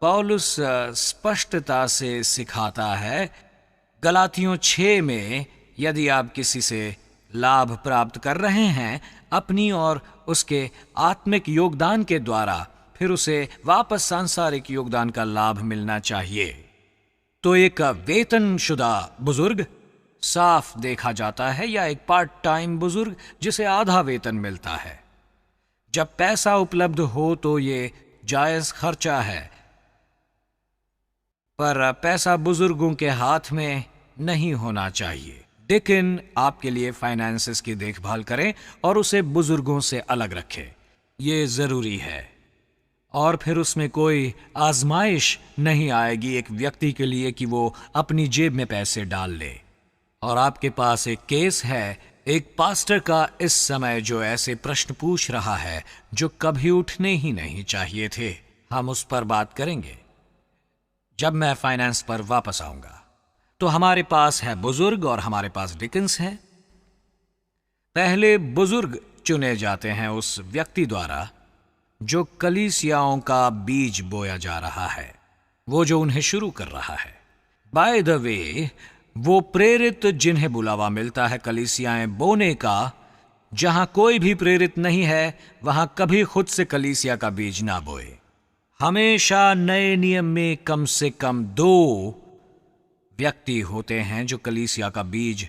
पौलुस स्पष्टता से सिखाता है गलातियों 6 में, यदि आप किसी से लाभ प्राप्त कर रहे हैं अपनी और उसके आत्मिक योगदान के द्वारा, फिर उसे वापस सांसारिक योगदान का लाभ मिलना चाहिए। तो एक वेतनशुदा बुजुर्ग साफ देखा जाता है, या एक पार्ट टाइम बुजुर्ग जिसे आधा वेतन मिलता है। जब पैसा उपलब्ध हो तो ये जायज खर्चा है, पर पैसा बुजुर्गों के हाथ में नहीं होना चाहिए। डिकन आपके लिए फाइनेंसेस की देखभाल करें और उसे बुजुर्गों से अलग रखें, ये जरूरी है। और फिर उसमें कोई आजमाइश नहीं आएगी एक व्यक्ति के लिए कि वो अपनी जेब में पैसे डाल ले। और आपके पास एक केस है, एक पास्टर का इस समय, जो ऐसे प्रश्न पूछ रहा है जो कभी उठने ही नहीं चाहिए थे। हम उस पर बात करेंगे जब मैं फाइनेंस पर वापस आऊंगा। तो हमारे पास है बुजुर्ग और हमारे पास डिकन्स हैं। पहले बुजुर्ग चुने जाते हैं उस व्यक्ति द्वारा जो कलीसियाओं का बीज बोया जा रहा है, वो जो उन्हें शुरू कर रहा है। बाय द वे, वो प्रेरित जिन्हें बुलावा मिलता है कलीसियाएं बोने का, जहां कोई भी प्रेरित नहीं है वहां कभी खुद से कलीसिया का बीज ना बोए। हमेशा नए नियम में कम से कम 2 व्यक्ति होते हैं जो कलीसिया का बीज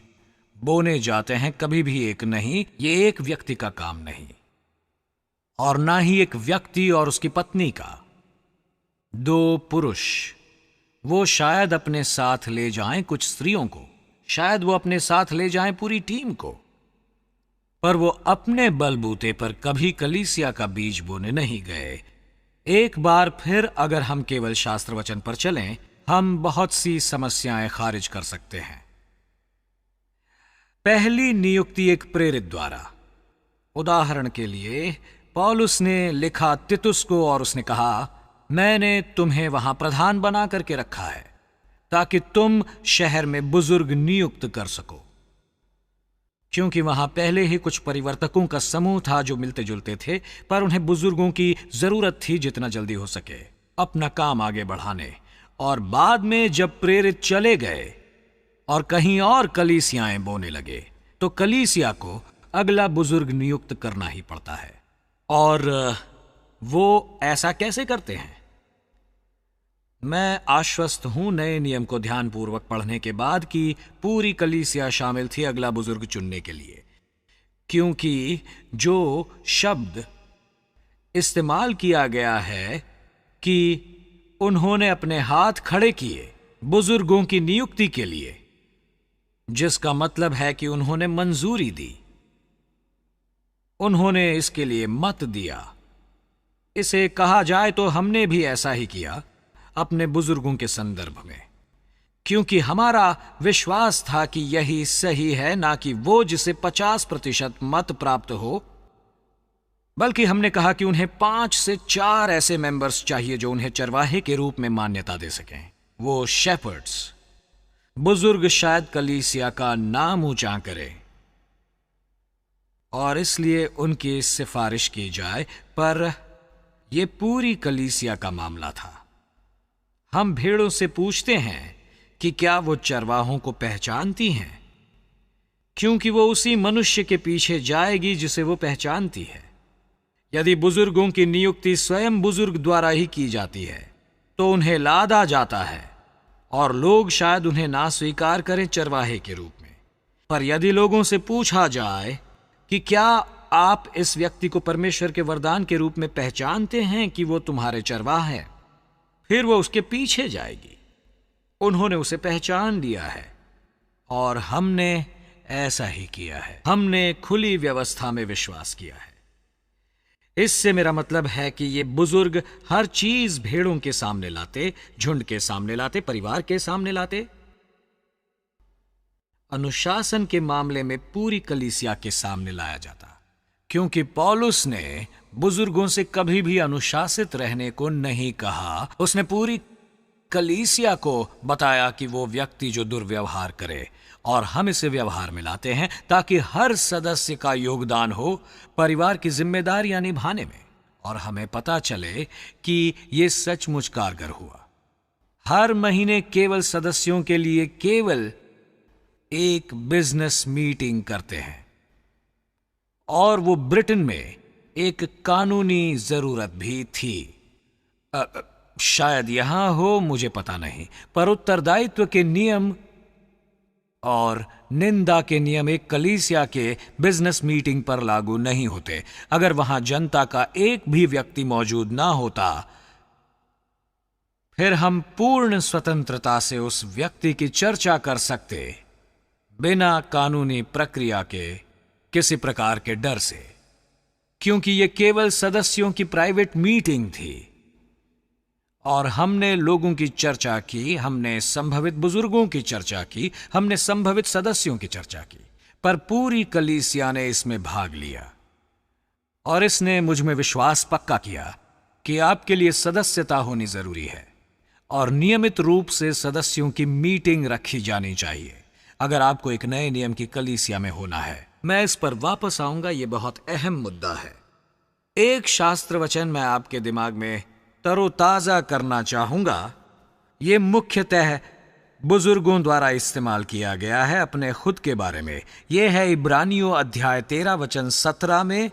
बोने जाते हैं, कभी भी एक नहीं। ये एक व्यक्ति का काम नहीं, और ना ही एक व्यक्ति और उसकी पत्नी का। 2 पुरुष, वो शायद अपने साथ ले जाएं कुछ स्त्रियों को, शायद वो अपने साथ ले जाएं पूरी टीम को, पर वो अपने बलबूते पर कभी कलीसिया का बीज बोने नहीं गए। एक बार फिर अगर हम केवल शास्त्र वचन पर चलें, हम बहुत सी समस्याएं खारिज कर सकते हैं। पहली नियुक्ति एक प्रेरित द्वारा। उदाहरण के लिए, पौलुस ने लिखा तितुस को और उसने कहा, मैंने तुम्हें वहां प्रधान बना करके रखा है ताकि तुम शहर में बुजुर्ग नियुक्त कर सको, क्योंकि वहां पहले ही कुछ परिवर्तकों का समूह था जो मिलते जुलते थे, पर उन्हें बुजुर्गों की जरूरत थी जितना जल्दी हो सके अपना काम आगे बढ़ाने। और बाद में जब प्रेरित चले गए और कहीं और कलीसियाएं बोने लगे, तो कलीसिया को अगला बुजुर्ग नियुक्त करना ही पड़ता है। और वो ऐसा कैसे करते हैं? मैं आश्वस्त हूं नए नियम को ध्यानपूर्वक पढ़ने के बाद कि पूरी कलीसिया शामिल थी अगला बुजुर्ग चुनने के लिए, क्योंकि जो शब्द इस्तेमाल किया गया है कि उन्होंने अपने हाथ खड़े किए बुजुर्गों की नियुक्ति के लिए, जिसका मतलब है कि उन्होंने मंजूरी दी, उन्होंने इसके लिए मत दिया। इसे कहा जाए तो हमने भी ऐसा ही किया अपने बुजुर्गों के संदर्भ में, क्योंकि हमारा विश्वास था कि यही सही है, ना कि वो जिसे 50% मत प्राप्त हो, बल्कि हमने कहा कि उन्हें 5 से 4 ऐसे मेंबर्स चाहिए जो उन्हें चरवाहे के रूप में मान्यता दे सकें। वो शेपर्ड्स बुजुर्ग शायद कलीसिया का नाम ऊंचा करे और इसलिए उनकी सिफारिश की जाए, पर यह पूरी कलीसिया का मामला था। हम भेड़ों से पूछते हैं कि क्या वो चरवाहों को पहचानती हैं, क्योंकि वो उसी मनुष्य के पीछे जाएगी जिसे वो पहचानती है। यदि बुजुर्गों की नियुक्ति स्वयं बुजुर्ग द्वारा ही की जाती है तो उन्हें लादा जाता है और लोग शायद उन्हें ना स्वीकार करें चरवाहे के रूप में। पर यदि लोगों से पूछा जाए कि क्या आप इस व्यक्ति को परमेश्वर के वरदान के रूप में पहचानते हैं कि वो तुम्हारे चरवाहा है, फिर वो उसके पीछे जाएगी। उन्होंने उसे पहचान लिया है और हमने ऐसा ही किया है। हमने खुली व्यवस्था में विश्वास किया है। इससे मेरा मतलब है कि ये बुजुर्ग हर चीज भेड़ों के सामने लाते, झुंड के सामने लाते, परिवार के सामने लाते। अनुशासन के मामले में पूरी कलीसिया के सामने लाया जाता, क्योंकि पौलुस ने बुजुर्गों से कभी भी अनुशासित रहने को नहीं कहा। उसने पूरी कलीसिया को बताया कि वो व्यक्ति जो दुर्व्यवहार करे, और हम इसे व्यवहार में लाते हैं ताकि हर सदस्य का योगदान हो परिवार की जिम्मेदारियां निभाने में, और हमें पता चले कि ये सचमुच कारगर हुआ। हर महीने केवल सदस्यों के लिए केवल एक बिजनेस मीटिंग करते हैं, और वो ब्रिटेन में एक कानूनी जरूरत भी थी। शायद यहां हो, मुझे पता नहीं, पर उत्तरदायित्व के नियम और निंदा के नियम एक कलीसिया के बिजनेस मीटिंग पर लागू नहीं होते। अगर वहां जनता का एक भी व्यक्ति मौजूद ना होता, फिर हम पूर्ण स्वतंत्रता से उस व्यक्ति की चर्चा कर सकते, बिना कानूनी प्रक्रिया के किसी प्रकार के डर से, क्योंकि यह केवल सदस्यों की प्राइवेट मीटिंग थी। और हमने लोगों की चर्चा की, हमने संभवित बुजुर्गों की चर्चा की, हमने संभवित सदस्यों की चर्चा की, पर पूरी कलीसिया ने इसमें भाग लिया। और इसने मुझ में विश्वास पक्का किया कि आपके लिए सदस्यता होनी जरूरी है और नियमित रूप से सदस्यों की मीटिंग रखी जानी चाहिए अगर आपको एक नए नियम की कलीसिया में होना है। मैं इस पर वापस आऊंगा, यह बहुत अहम मुद्दा है। एक शास्त्र वचन मैं आपके दिमाग में तरोताजा करना चाहूंगा। यह मुख्यतः बुजुर्गों द्वारा इस्तेमाल किया गया है अपने खुद के बारे में। यह है इब्रानियों अध्याय 13 वचन 17 में।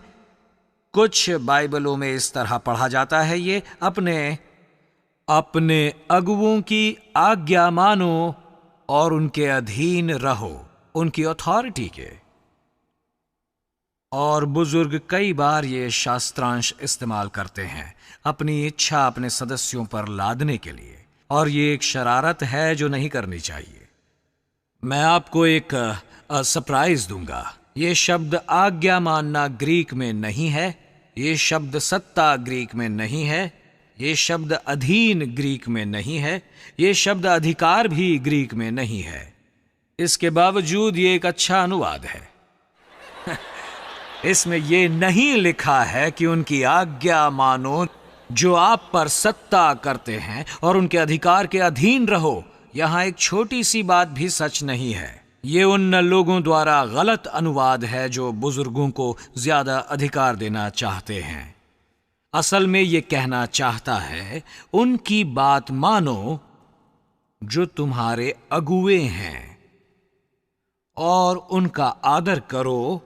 कुछ बाइबलों में इस तरह पढ़ा जाता है, ये अपने अगुओं की आज्ञा मानो और उनके अधीन रहो, उनकी अथॉरिटी के। और बुजुर्ग कई बार ये शास्त्रांश इस्तेमाल करते हैं अपनी इच्छा अपने सदस्यों पर लादने के लिए, और ये एक शरारत है जो नहीं करनी चाहिए। मैं आपको एक सरप्राइज दूंगा। ये शब्द आज्ञा मानना ग्रीक में नहीं है, ये शब्द सत्ता ग्रीक में नहीं है, ये शब्द अधीन ग्रीक में नहीं है, ये शब्द अधिकार भी ग्रीक में नहीं है। इसके बावजूद ये एक अच्छा अनुवाद है। इसमें यह नहीं लिखा है कि उनकी आज्ञा मानो जो आप पर सत्ता करते हैं और उनके अधिकार के अधीन रहो। यहां एक छोटी सी बात भी सच नहीं है। ये उन लोगों द्वारा गलत अनुवाद है जो बुजुर्गों को ज्यादा अधिकार देना चाहते हैं। असल में यह कहना चाहता है उनकी बात मानो जो तुम्हारे अगुए हैं और उनका आदर करो,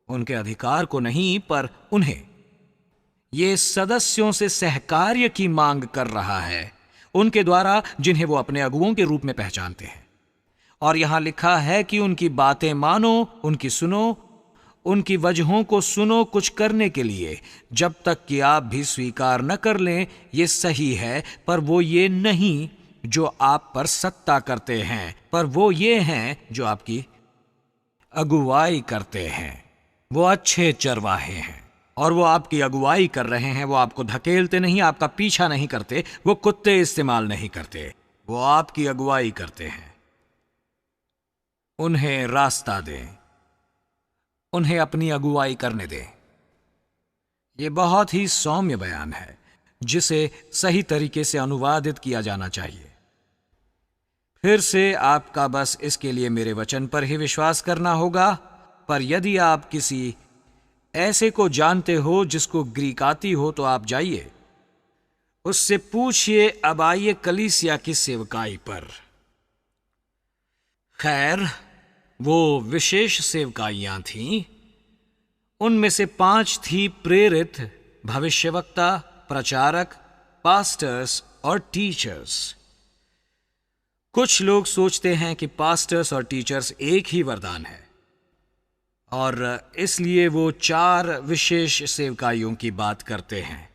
उनके अधिकार को नहीं पर उन्हें। यह सदस्यों से सहकार्य की मांग कर रहा है, उनके द्वारा जिन्हें वो अपने अगुओं के रूप में पहचानते हैं। और यहां लिखा है कि उनकी बातें मानो, उनकी सुनो, उनकी वजहों को सुनो कुछ करने के लिए, जब तक कि आप भी स्वीकार न कर लें। यह सही है, पर वो ये नहीं जो आप पर सत्ता करते हैं, पर वो ये हैं जो आपकी अगुवाई करते हैं। वो अच्छे चरवाहे हैं और वो आपकी अगुवाई कर रहे हैं। वो आपको धकेलते नहीं, आपका पीछा नहीं करते, वो कुत्ते इस्तेमाल नहीं करते, वो आपकी अगुवाई करते हैं। उन्हें रास्ता दें, उन्हें अपनी अगुवाई करने दें। यह बहुत ही सौम्य बयान है जिसे सही तरीके से अनुवादित किया जाना चाहिए। फिर से आपका बस इसके लिए मेरे वचन पर ही विश्वास करना होगा। पर यदि आप किसी ऐसे को जानते हो जिसको ग्रीक आती हो तो आप जाइए, उससे पूछिए, अब आइए कलीसिया की सेवकाई पर। खैर, वो विशेष सेवकाइयां थीं। उनमें से 5 थी प्रेरित, भविष्यवक्ता, प्रचारक, पास्टर्स और टीचर्स। कुछ लोग सोचते हैं कि पास्टर्स और टीचर्स एक ही वरदान है और इसलिए वो 4 विशेष सेवकाइयों की बात करते हैं।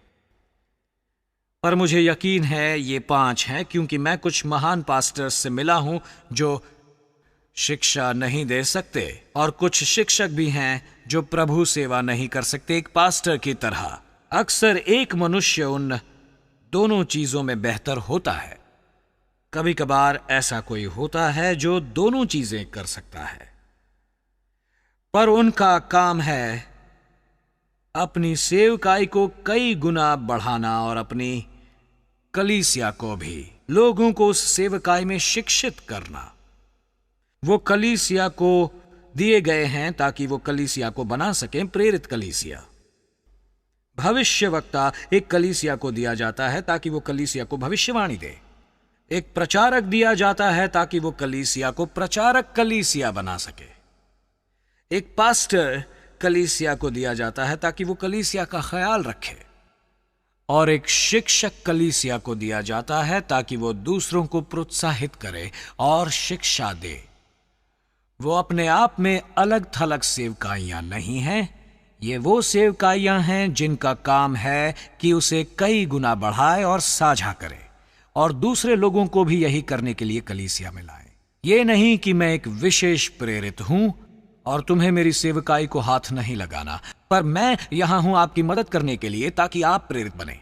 पर मुझे यकीन है ये 5 हैं, क्योंकि मैं कुछ महान पास्टर्स से मिला हूं जो शिक्षा नहीं दे सकते और कुछ शिक्षक भी हैं जो प्रभु सेवा नहीं कर सकते एक पास्टर की तरह। अक्सर एक मनुष्य उन दोनों चीजों में बेहतर होता है। कभी कभार ऐसा कोई होता है जो दोनों चीजें कर सकता है, पर उनका काम है अपनी सेवकाई को कई गुना बढ़ाना और अपनी कलीसिया को भी लोगों को उस सेवकाई में शिक्षित करना। वो कलीसिया को दिए गए हैं ताकि वो कलीसिया को बना सकें प्रेरित कलीसिया। भविष्यवक्ता एक कलीसिया को दिया जाता है ताकि वो कलीसिया को भविष्यवाणी दे। एक प्रचारक दिया जाता है ताकि वो कलीसिया को प्रचारक कलीसिया बना सके। एक पास्टर कलीसिया को दिया जाता है ताकि वो कलीसिया का ख्याल रखे। और एक शिक्षक कलीसिया को दिया जाता है ताकि वो दूसरों को प्रोत्साहित करे और शिक्षा दे। वो अपने आप में अलग थलग सेवकाइयां नहीं हैं। ये वो सेवकाइयां हैं जिनका काम है कि उसे कई गुना बढ़ाए और साझा करे और दूसरे लोगों को भी यही करने के लिए कलीसिया में लाए। ये नहीं कि मैं एक विशेष प्रेरित हूं और तुम्हें मेरी सेवकाई को हाथ नहीं लगाना, पर मैं यहां हूं आपकी मदद करने के लिए ताकि आप प्रेरित बने।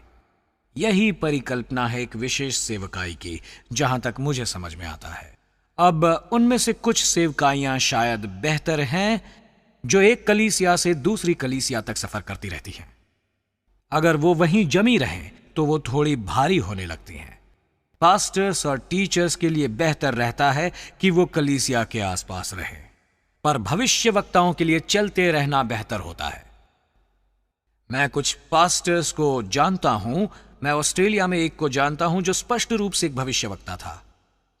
यही परिकल्पना है एक विशेष सेवकाई की, जहां तक मुझे समझ में आता है। अब उनमें से कुछ सेवकाइयां शायद बेहतर हैं जो एक कलीसिया से दूसरी कलीसिया तक सफर करती रहती हैं। अगर वो वहीं जमी रहें तो वो थोड़ी भारी होने लगती हैं। पास्टर्स और टीचर्स के लिए बेहतर रहता है कि वो कलीसिया के आसपास रहे, पर भविष्यवक्ताओं के लिए चलते रहना बेहतर होता है। मैं कुछ पास्टर्स को जानता हूं। मैं ऑस्ट्रेलिया में एक को जानता हूं जो स्पष्ट रूप से एक भविष्यवक्ता था,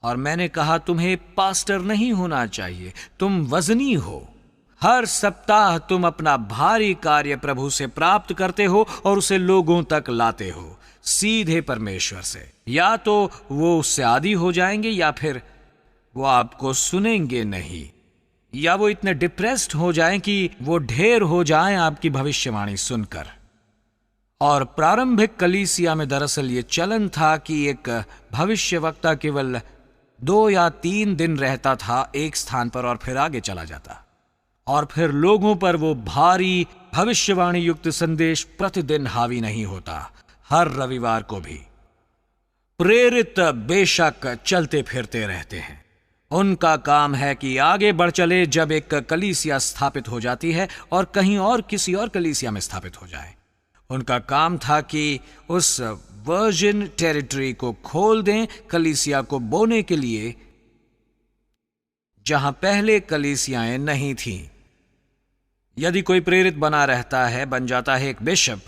और मैंने कहा, तुम्हें पास्टर नहीं होना चाहिए, तुम वजनी हो। हर सप्ताह तुम अपना भारी कार्य प्रभु से प्राप्त करते हो और उसे लोगों तक लाते हो सीधे परमेश्वर से। या तो वो उससे आदी हो जाएंगे या फिर वो आपको सुनेंगे नहीं, या वो इतने डिप्रेस्ड हो जाएं कि वो ढेर हो जाएं आपकी भविष्यवाणी सुनकर। और प्रारंभिक कलीसिया में दरअसल ये चलन था कि एक भविष्यवक्ता केवल 2 या 3 दिन रहता था एक स्थान पर और फिर आगे चला जाता, और फिर लोगों पर वो भारी भविष्यवाणी युक्त संदेश प्रतिदिन हावी नहीं होता, हर रविवार को भी। प्रेरित बेशक चलते फिरते रहते हैं। उनका काम है कि आगे बढ़ चले जब एक कलीसिया स्थापित हो जाती है और कहीं और किसी और कलीसिया में स्थापित हो जाए। उनका काम था कि उस वर्जिन टेरिटरी को खोल दें कलीसिया को बोने के लिए जहां पहले कलीसियाएं नहीं थीं। यदि कोई प्रेरित बना रहता है, बन जाता है एक बिशप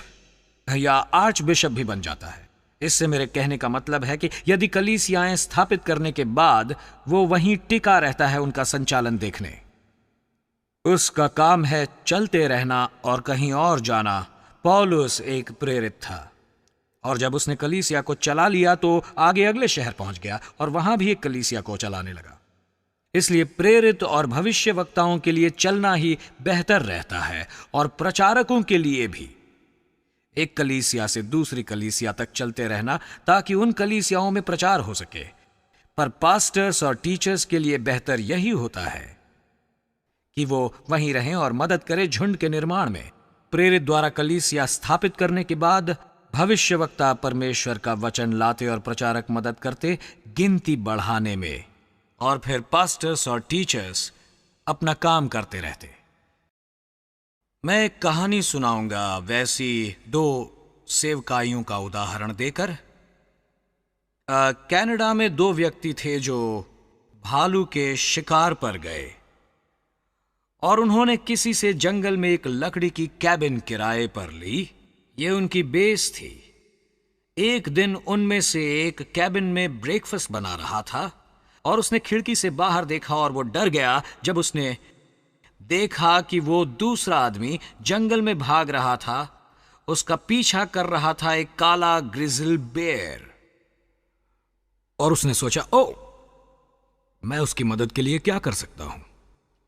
या आर्च बिशप भी बन जाता है। इससे मेरे कहने का मतलब है कि यदि कलीसियाएं स्थापित करने के बाद वो वहीं टिका रहता है उनका संचालन देखने, उसका काम है चलते रहना और कहीं और जाना। पौलुस एक प्रेरित था और जब उसने कलीसिया को चला लिया तो आगे अगले शहर पहुंच गया और वहां भी एक कलीसिया को चलाने लगा। इसलिए प्रेरित और भविष्यवक्ताओं के लिए चलना ही बेहतर रहता है और प्रचारकों के लिए भी एक कलीसिया से दूसरी कलीसिया तक चलते रहना ताकि उन कलीसियाओं में प्रचार हो सके। पर पास्टर्स और टीचर्स के लिए बेहतर यही होता है कि वो वहीं रहें और मदद करें झुंड के निर्माण में। प्रेरित द्वारा कलीसिया स्थापित करने के बाद भविष्यवक्ता परमेश्वर का वचन लाते और प्रचारक मदद करते गिनती बढ़ाने में, और फिर पास्टर्स और टीचर्स अपना काम करते रहते। मैं एक कहानी सुनाऊंगा वैसी 2 सेवकाइयों का उदाहरण देकर। कनाडा में 2 व्यक्ति थे जो भालू के शिकार पर गए और उन्होंने किसी से जंगल में एक लकड़ी की कैबिन किराए पर ली। ये उनकी बेस थी। एक दिन उनमें से एक कैबिन में ब्रेकफास्ट बना रहा था और उसने खिड़की से बाहर देखा और वो डर गया जब उसने देखा कि वो दूसरा आदमी जंगल में भाग रहा था। उसका पीछा कर रहा था एक काला ग्रिजल बेयर। और उसने सोचा, ओ, मैं उसकी मदद के लिए क्या कर सकता हूं।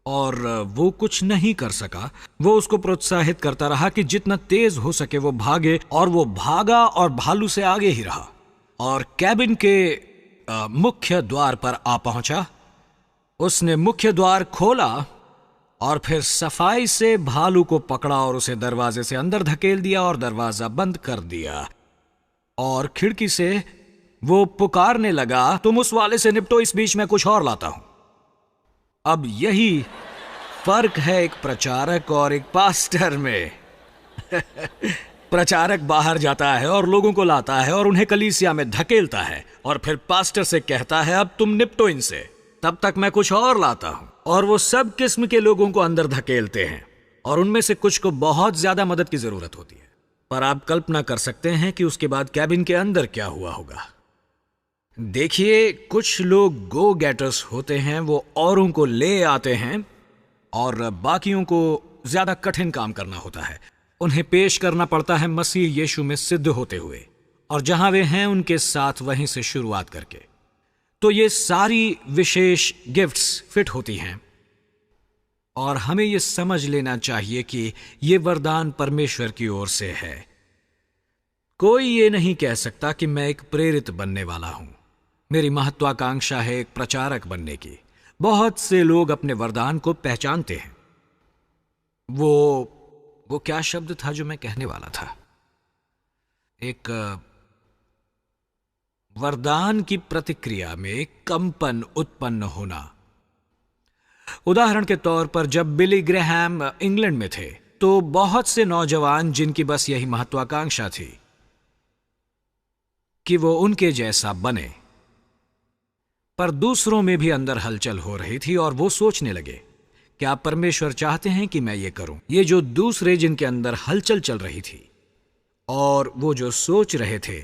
और वो कुछ नहीं कर सका। वो उसको प्रोत्साहित करता रहा कि जितना तेज हो सके वो भागे, और वो भागा और भालू से आगे ही रहा और कैबिन के मुख्य द्वार पर आ पहुंचा। उसने मुख्य द्वार खोला और फिर सफाई से भालू को पकड़ा और उसे दरवाजे से अंदर धकेल दिया और दरवाजा बंद कर दिया। और खिड़की से वो पुकारने लगा, तुम उस वाले से निपटो, इस बीच में कुछ और लाता हूं। अब यही फर्क है एक प्रचारक और एक पास्टर में। प्रचारक बाहर जाता है और लोगों को लाता है और उन्हें कलीसिया में धकेलता है और फिर पास्टर से कहता है, अब तुम निपटो इनसे, तब तक मैं कुछ और लाता हूं। और वो सब किस्म के लोगों को अंदर धकेलते हैं और उनमें से कुछ को बहुत ज्यादा मदद की जरूरत होती है। पर आप कल्पना कर सकते हैं कि उसके बाद कैबिन के अंदर क्या हुआ होगा। देखिए, कुछ लोग गो गेटर्स होते हैं, वो औरों को ले आते हैं और बाकियों को ज्यादा कठिन काम करना होता है। उन्हें पेश करना पड़ता है मसीह यीशु में सिद्ध होते हुए, और जहां वे हैं उनके साथ वहीं से शुरुआत करके। तो ये सारी विशेष गिफ्ट्स फिट होती हैं और हमें ये समझ लेना चाहिए कि ये वरदान परमेश्वर की ओर से है। कोई ये नहीं कह सकता कि मैं एक प्रेरित बनने वाला हूं, मेरी महत्वाकांक्षा है एक प्रचारक बनने की। बहुत से लोग अपने वरदान को पहचानते हैं। वो क्या शब्द था जो मैं कहने वाला था? एक वरदान की प्रतिक्रिया में कंपन उत्पन्न होना। उदाहरण के तौर पर जब बिली ग्रेहम इंग्लैंड में थे तो बहुत से नौजवान जिनकी बस यही महत्वाकांक्षा थी कि वो उनके जैसा बने, पर दूसरों में भी अंदर हलचल हो रही थी और वो सोचने लगे, क्या परमेश्वर चाहते हैं कि मैं ये करूं? ये जो दूसरे जिनके अंदर हलचल चल रही थी और वो जो सोच रहे थे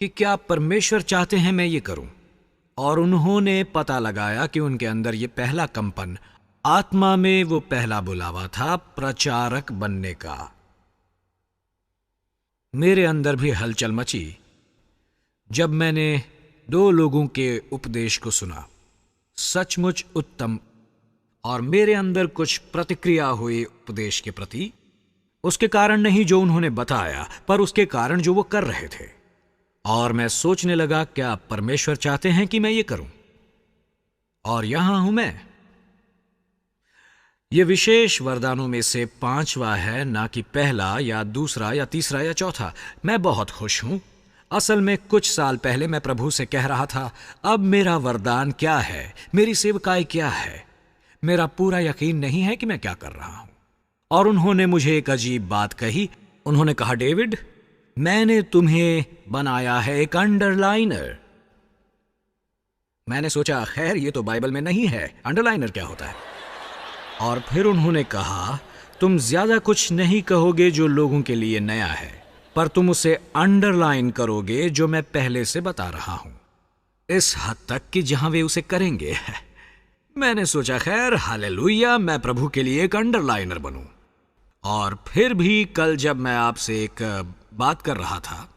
कि क्या परमेश्वर चाहते हैं मैं ये करूं, और उन्होंने पता लगाया कि उनके अंदर ये पहला कंपन, आत्मा में वो पहला बुलावा था प्रचारक बनने का। मेरे अंदर भी हलचल मची जब मैंने 2 लोगों के उपदेश को सुना, सचमुच उत्तम, और मेरे अंदर कुछ प्रतिक्रिया हुई उपदेश के प्रति, उसके कारण नहीं जो उन्होंने बताया, पर उसके कारण जो वो कर रहे थे। और मैं सोचने लगा, क्या परमेश्वर चाहते हैं कि मैं ये करूं? और यहां हूं मैं। ये विशेष वरदानों में से 5वां है, ना कि पहला या दूसरा या तीसरा या चौथा। मैं बहुत खुश हूं। असल में कुछ साल पहले मैं प्रभु से कह रहा था, अब मेरा वरदान क्या है, मेरी सेवकाई क्या है। मेरा पूरा यकीन नहीं है कि मैं क्या कर रहा हूं। और उन्होंने मुझे एक अजीब बात कही। उन्होंने कहा, डेविड, मैंने तुम्हें बनाया है एक अंडरलाइनर। मैंने सोचा, खैर ये तो बाइबल में नहीं है, अंडरलाइनर क्या होता है? और फिर उन्होंने कहा, तुम ज्यादा कुछ नहीं कहोगे जो लोगों के लिए नया है, पर तुम उसे अंडरलाइन करोगे जो मैं पहले से बता रहा हूं, इस हद तक कि जहां वे उसे करेंगे। मैंने सोचा, खैर हालेलुया, मैं प्रभु के लिए एक अंडरलाइनर बनूं। और फिर भी कल जब मैं आपसे एक बात कर रहा था,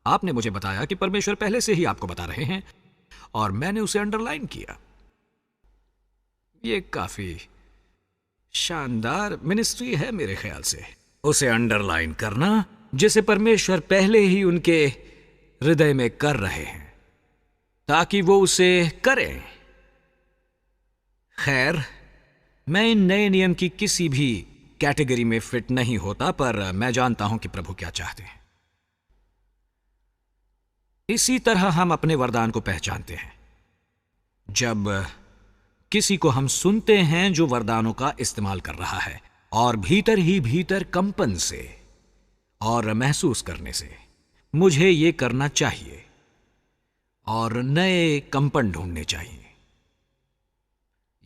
आपने मुझे बताया कि परमेश्वर पहले से ही आपको बता रहे हैं, और मैंने उसे अंडरलाइन किया। ये काफी शानदार मिनिस्ट्री है मेरे ख्याल से, उसे अंडरलाइन करना जिसे परमेश्वर पहले ही उनके हृदय में कर रहे हैं, ताकि वो उसे करें। खैर, मैं इन नए नियम की किसी भी कैटेगरी में फिट नहीं होता, पर मैं जानता हूं कि प्रभु क्या चाहते हैं। इसी तरह हम अपने वरदान को पहचानते हैं जब किसी को हम सुनते हैं जो वरदानों का इस्तेमाल कर रहा है, और भीतर ही भीतर कंपन से और महसूस करने से, मुझे ये करना चाहिए, और नए कंपन ढूंढने चाहिए।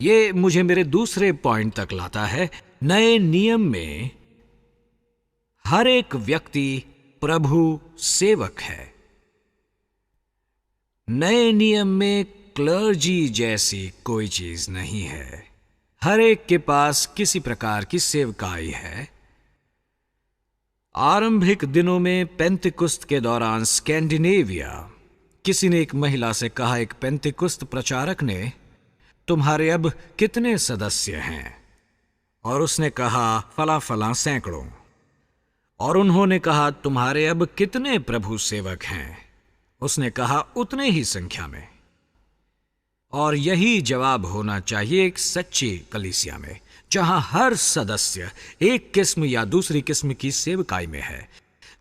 ये मुझे मेरे दूसरे पॉइंट तक लाता है। नए नियम में हर एक व्यक्ति प्रभु सेवक है। नए नियम में क्लर्जी जैसी कोई चीज नहीं है। हर एक के पास किसी प्रकार की सेवकाई है। आरंभिक दिनों में पेंतिकुस्त के दौरान स्कैंडिनेविया, किसी ने एक महिला से कहा, एक पेंतिकुस्त प्रचारक ने, तुम्हारे अब कितने सदस्य हैं? और उसने कहा, फला फला सैकड़ों। और उन्होंने कहा, तुम्हारे अब कितने प्रभु सेवक हैं? उसने कहा, उतने ही संख्या में। और यही जवाब होना चाहिए एक सच्ची कलीसिया में, जहां हर सदस्य एक किस्म या दूसरी किस्म की सेवकाई में है,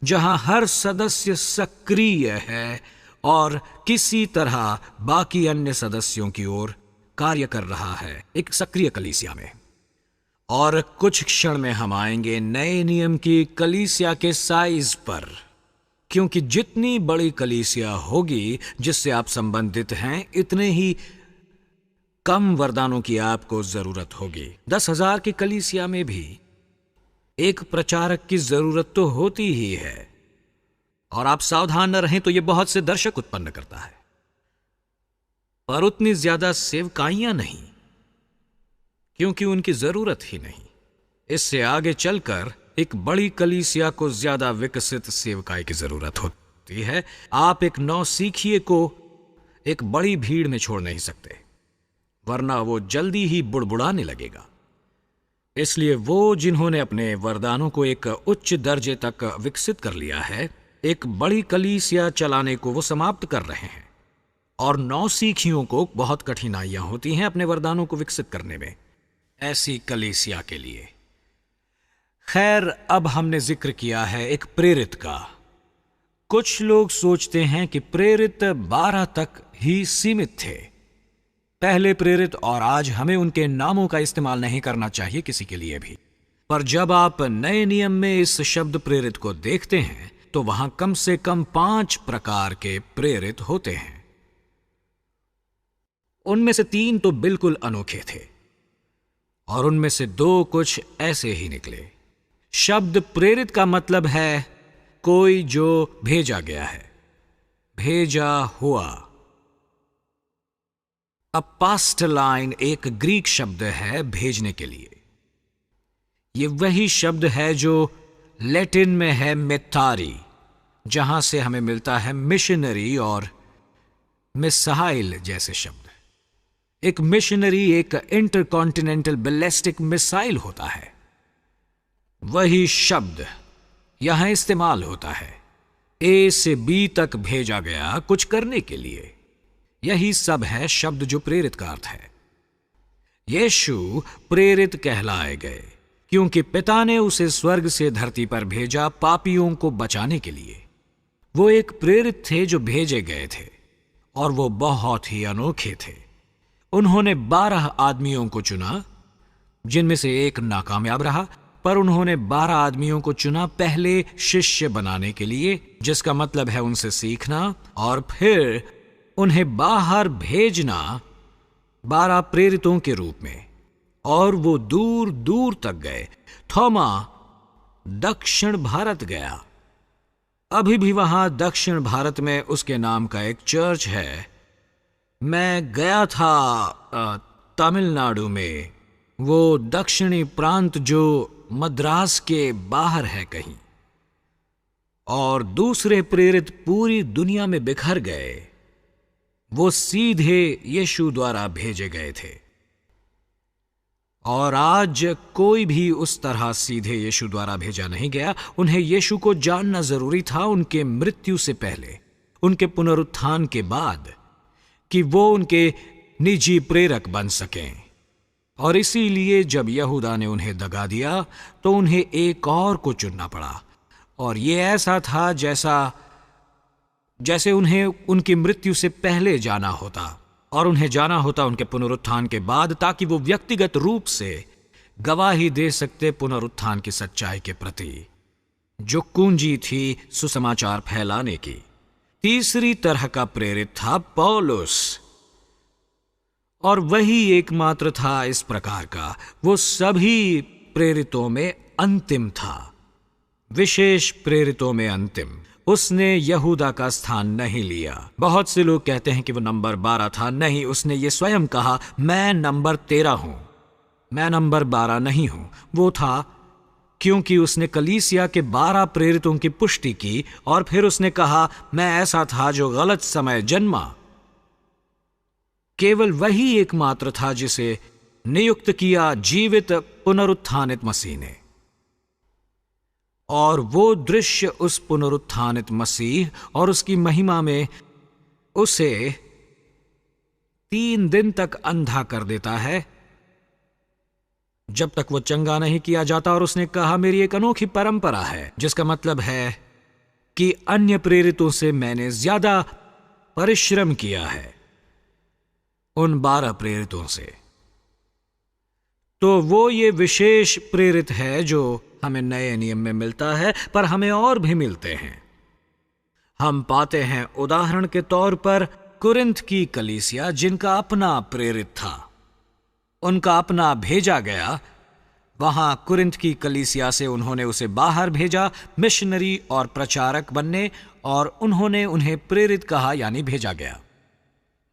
जहां हर सदस्य सक्रिय है और किसी तरह बाकी अन्य सदस्यों की ओर कार्य कर रहा है, एक सक्रिय कलीसिया में। और कुछ क्षण में हम आएंगे नए नियम की कलीसिया के साइज पर, क्योंकि जितनी बड़ी कलीसिया होगी जिससे आप संबंधित हैं, इतने ही कम वरदानों की आपको जरूरत होगी। 10,000 की कलीसिया में भी एक प्रचारक की जरूरत तो होती ही है, और आप सावधान न रहें तो यह बहुत से दर्शक उत्पन्न करता है, पर उतनी ज्यादा सेवकाइयां नहीं, क्योंकि उनकी जरूरत ही नहीं। इससे आगे चलकर एक बड़ी कलीसिया को ज्यादा विकसित सेवकाई की जरूरत होती है। आप एक नौसीखिए को एक बड़ी भीड़ में छोड़ नहीं सकते, वरना वो जल्दी ही बुड़बुड़ाने लगेगा। इसलिए वो जिन्होंने अपने वरदानों को एक उच्च दर्जे तक विकसित कर लिया है, एक बड़ी कलीसिया चलाने को वो समाप्त कर रहे हैं। और नौसीखियों को बहुत कठिनाइयां होती हैं अपने वरदानों को विकसित करने में, ऐसी कलीसिया के लिए। खैर, अब हमने जिक्र किया है एक प्रेरित का। कुछ लोग सोचते हैं कि प्रेरित 12 तक ही सीमित थे, पहले प्रेरित, और आज हमें उनके नामों का इस्तेमाल नहीं करना चाहिए किसी के लिए भी। पर जब आप नए नियम में इस शब्द प्रेरित को देखते हैं तो वहां कम से कम 5 प्रकार के प्रेरित होते हैं। उनमें से 3 तो बिल्कुल अनोखे थे और उनमें से 2 कुछ ऐसे ही निकले। शब्द प्रेरित का मतलब है कोई जो भेजा गया है, भेजा हुआ। अपास्टलाइन एक ग्रीक शब्द है भेजने के लिए। यह वही शब्द है जो लैटिन में है मेथारी, जहां से हमें मिलता है मिशनरी और मिसाइल जैसे शब्द। एक मिशनरी एक इंटरकॉन्टिनेंटल बैलिस्टिक मिसाइल होता है। वही शब्द यहां इस्तेमाल होता है। ए से बी तक भेजा गया कुछ करने के लिए। यही सब है शब्द जो प्रेरित का अर्थ है। यीशु प्रेरित कहलाए गए क्योंकि पिता ने उसे स्वर्ग से धरती पर भेजा पापियों को बचाने के लिए। वो एक प्रेरित थे जो भेजे गए थे, और वो बहुत ही अनोखे थे। उन्होंने 12 आदमियों को चुना, जिनमें से एक नाकामयाब रहा, पर उन्होंने 12 आदमियों को चुना पहले शिष्य बनाने के लिए, जिसका मतलब है उनसे सीखना और फिर उन्हें बाहर भेजना 12 प्रेरितों के रूप में। और वो दूर दूर तक गए। थोमा दक्षिण भारत गया। अभी भी वहां दक्षिण भारत में उसके नाम का एक चर्च है। मैं गया था तमिलनाडु में, वो दक्षिणी प्रांत जो मद्रास के बाहर है कहीं। और दूसरे प्रेरित पूरी दुनिया में बिखर गए। वो सीधे यीशु द्वारा भेजे गए थे। और आज कोई भी उस तरह सीधे यीशु द्वारा भेजा नहीं गया। उन्हें यीशु को जानना जरूरी था उनके मृत्यु से पहले, उनके पुनरुत्थान के बाद, कि वो उनके निजी प्रेरक बन सकें। और इसीलिए जब यहूदा ने उन्हें दगा दिया तो उन्हें एक और को चुनना पड़ा। और ये ऐसा था जैसे उन्हें उनकी मृत्यु से पहले जाना होता और उन्हें जाना होता उनके पुनरुत्थान के बाद, ताकि वो व्यक्तिगत रूप से गवाही दे सकते पुनरुत्थान की सच्चाई के प्रति, जो कुंजी थी सुसमाचार फैलाने की। तीसरी तरह का प्रेरित था पौलुस। और वही एकमात्र था इस प्रकार का, वो सभी प्रेरितों में अंतिम था, विशेष प्रेरितों में अंतिम। उसने यहूदा का स्थान नहीं लिया। बहुत से लोग कहते हैं कि वो नंबर 12 था। नहीं, उसने ये स्वयं कहा, मैं नंबर 13 हूं, मैं नंबर 12 नहीं हूं। वो था क्योंकि उसने कलीसिया के 12 प्रेरितों की पुष्टि की और फिर उसने कहा, मैं ऐसा था जो गलत समय जन्मा। केवल वही एकमात्र था जिसे नियुक्त किया जीवित पुनरुत्थानित मसीह ने। और वो दृश्य उस पुनरुत्थानित मसीह और उसकी महिमा में उसे 3 दिन तक अंधा कर देता है, जब तक वो चंगा नहीं किया जाता। और उसने कहा, मेरी एक अनोखी परंपरा है, जिसका मतलब है कि अन्य प्रेरितों से मैंने ज्यादा परिश्रम किया है, उन 12 प्रेरितों से। तो वो ये विशेष प्रेरित है जो हमें नए नियम में मिलता है, पर हमें और भी मिलते हैं। हम पाते हैं उदाहरण के तौर पर कुरिन्थ की कलीसिया, जिनका अपना प्रेरित था, उनका अपना भेजा गया। वहां कुरिन्थ की कलीसिया से उन्होंने उसे बाहर भेजा मिशनरी और प्रचारक बनने, और उन्होंने उन्हें प्रेरित कहा, यानी भेजा गया।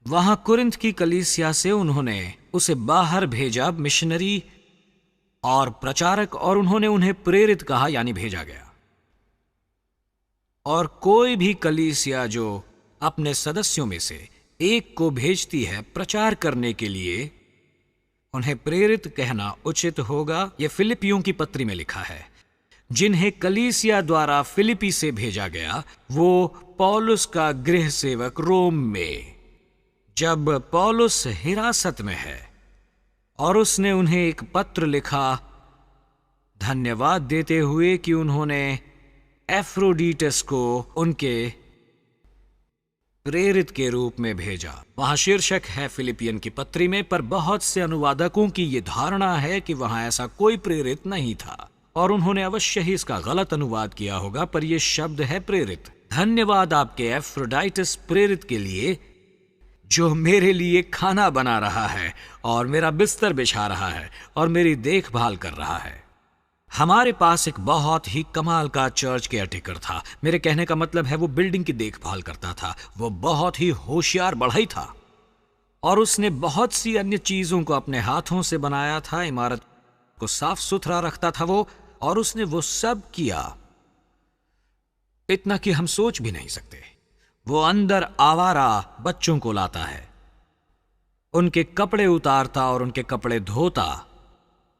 वहां कुरिन्थ की कलीसिया से उन्होंने उसे बाहर भेजा मिशनरी और प्रचारक, और उन्होंने उन्हें प्रेरित कहा, यानी भेजा गया। और कोई भी कलीसिया जो अपने सदस्यों में से एक को भेजती है प्रचार करने के लिए, उन्हें प्रेरित कहना उचित होगा। यह फिलिपियों की पत्री में लिखा है। जिन्हें कलीसिया द्वारा फिलिपी से भेजा गया, वो पौलुस का गृह सेवक रोम में, जब पौलुस हिरासत में है, और उसने उन्हें एक पत्र लिखा धन्यवाद देते हुए कि उन्होंने एफ्रोडीटस को उनके प्रेरित के रूप में भेजा। वहां शीर्षक है फिलिपियन की पत्री में, पर बहुत से अनुवादकों की यह धारणा है कि वहां ऐसा कोई प्रेरित नहीं था, और उन्होंने अवश्य ही इसका गलत अनुवाद किया होगा, पर यह शब्द है प्रेरित। धन्यवाद आपके एफ्रोडाइटस प्रेरित के लिए, जो मेरे लिए खाना बना रहा है और मेरा बिस्तर बिछा रहा है और मेरी देखभाल कर रहा है। हमारे पास एक बहुत ही कमाल का चर्च केयरटेकर था। मेरे कहने का मतलब है वो बिल्डिंग की देखभाल करता था। वो बहुत ही होशियार बढ़ई था और उसने बहुत सी अन्य चीजों को अपने हाथों से बनाया था। इमारत को साफ सुथरा रखता था वो, और उसने वो सब किया, इतना कि हम सोच भी नहीं सकते। वो अंदर आवारा बच्चों को लाता है, उनके कपड़े उतारता और उनके कपड़े धोता,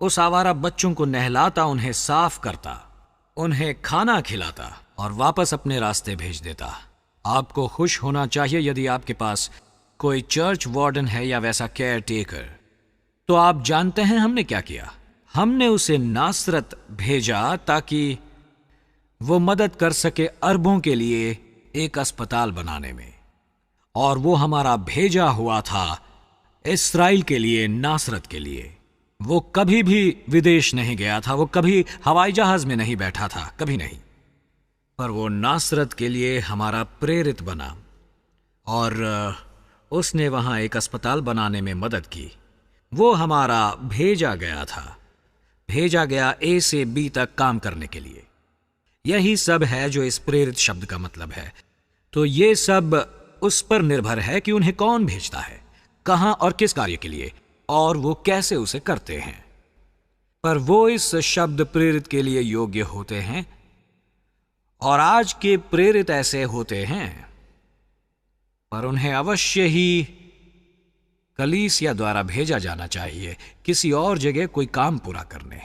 उस आवारा बच्चों को नहलाता, उन्हें साफ करता, उन्हें खाना खिलाता और वापस अपने रास्ते भेज देता। आपको खुश होना चाहिए यदि आपके पास कोई चर्च वार्डन है या वैसा केयर टेकर। तो आप जानते हैं हमने क्या किया? हमने उसे नासरत भेजा ताकि वो मदद कर सके अरबों के लिए एक अस्पताल बनाने में, और वो हमारा भेजा हुआ था इस्राएल के लिए, नासरत के लिए। वो कभी भी विदेश नहीं गया था, वो कभी हवाई जहाज में नहीं बैठा था, कभी नहीं, पर वो नासरत के लिए हमारा प्रेरित बना और उसने वहां एक अस्पताल बनाने में मदद की। वो हमारा भेजा गया था, भेजा गया ए से बी तक काम करने के लिए। यही सब है जो इस प्रेरित शब्द का मतलब है। तो ये सब उस पर निर्भर है कि उन्हें कौन भेजता है, कहां और किस कार्य के लिए, और वो कैसे उसे करते हैं। पर वो इस शब्द प्रेरित के लिए योग्य होते हैं, और आज के प्रेरित ऐसे होते हैं, पर उन्हें अवश्य ही कलीसिया द्वारा भेजा जाना चाहिए किसी और जगह कोई काम पूरा करने।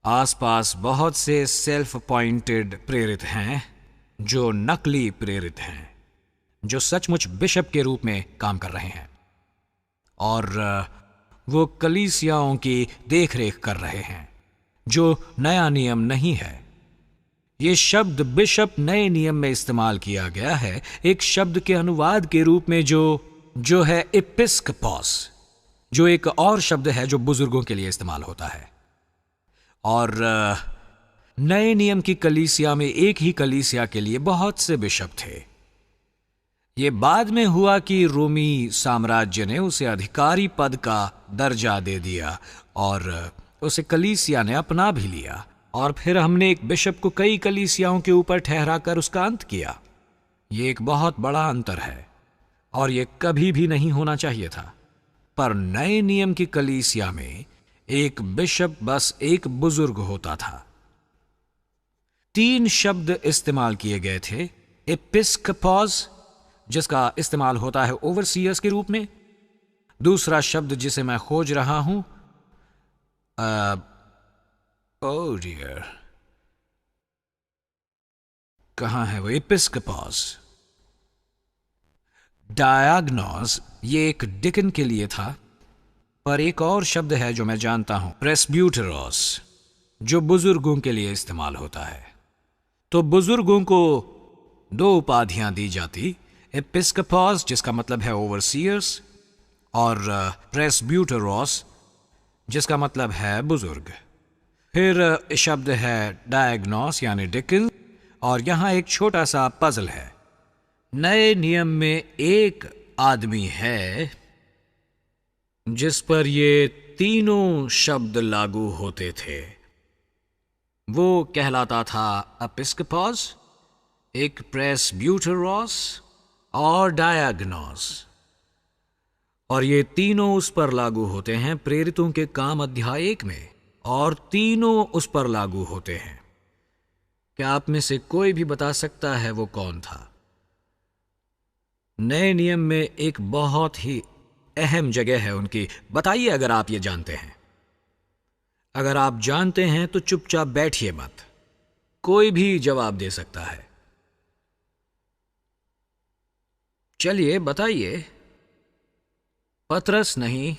आसपास बहुत से सेल्फ अपॉइंटेड प्रेरित हैं जो नकली प्रेरित हैं, जो सचमुच बिशप के रूप में काम कर रहे हैं, और वो कलीसियाओं की देखरेख कर रहे हैं, जो नया नियम नहीं है। ये शब्द बिशप नए नियम में इस्तेमाल किया गया है एक शब्द के अनुवाद के रूप में जो है एपिस्कोपोस, जो एक और शब्द है जो बुजुर्गों के लिए इस्तेमाल होता है। और नए नियम की कलीसिया में एक ही कलीसिया के लिए बहुत से बिशप थे। ये बाद में हुआ कि रोमी साम्राज्य ने उसे अधिकारी पद का दर्जा दे दिया और उसे कलीसिया ने अपना भी लिया, और फिर हमने एक बिशप को कई कलीसियाओं के ऊपर ठहरा कर उसका अंत किया। ये एक बहुत बड़ा अंतर है और ये कभी भी नहीं होना चाहिए था। पर नए नियम की कलीसिया में एक बिशप बस एक बुजुर्ग होता था। 3 शब्द इस्तेमाल किए गए थे। एपिस्कोपोस, जिसका इस्तेमाल होता है ओवरसीयर्स के रूप में। दूसरा शब्द जिसे मैं खोज रहा हूं, ओह डियर, कहां है वो? एपिस्कोपोस। डायग्नोस, ये एक डिकन के लिए था। पर एक और शब्द है जो मैं जानता हूं, प्रेस्ब्यूटेरोस, जो बुजुर्गों के लिए इस्तेमाल होता है। तो बुजुर्गों को 2 उपाधियां दी जाती, एपिस्कोपोस जिसका मतलब है ओवरसीयर्स, और प्रेस्ब्यूटेरोस जिसका मतलब है बुजुर्ग। फिर शब्द है डायग्नोस यानी डिकन, और यहां एक छोटा सा पजल है। नए नियम में एक आदमी है जिस पर ये तीनों शब्द लागू होते थे। वो कहलाता था एपिस्कोपोस, एक प्रेस्ब्यूटेरोस और डायग्नोस, और ये तीनों उस पर लागू होते हैं प्रेरितों के काम अध्याय 1 में, और तीनों उस पर लागू होते हैं। क्या आप में से कोई भी बता सकता है वो कौन था? नए नियम में एक बहुत ही अहम जगह है उनकी। बताइए अगर आप ये जानते हैं। अगर आप जानते हैं तो चुपचाप बैठिए मत, कोई भी जवाब दे सकता है। चलिए बताइए। पतरस नहीं?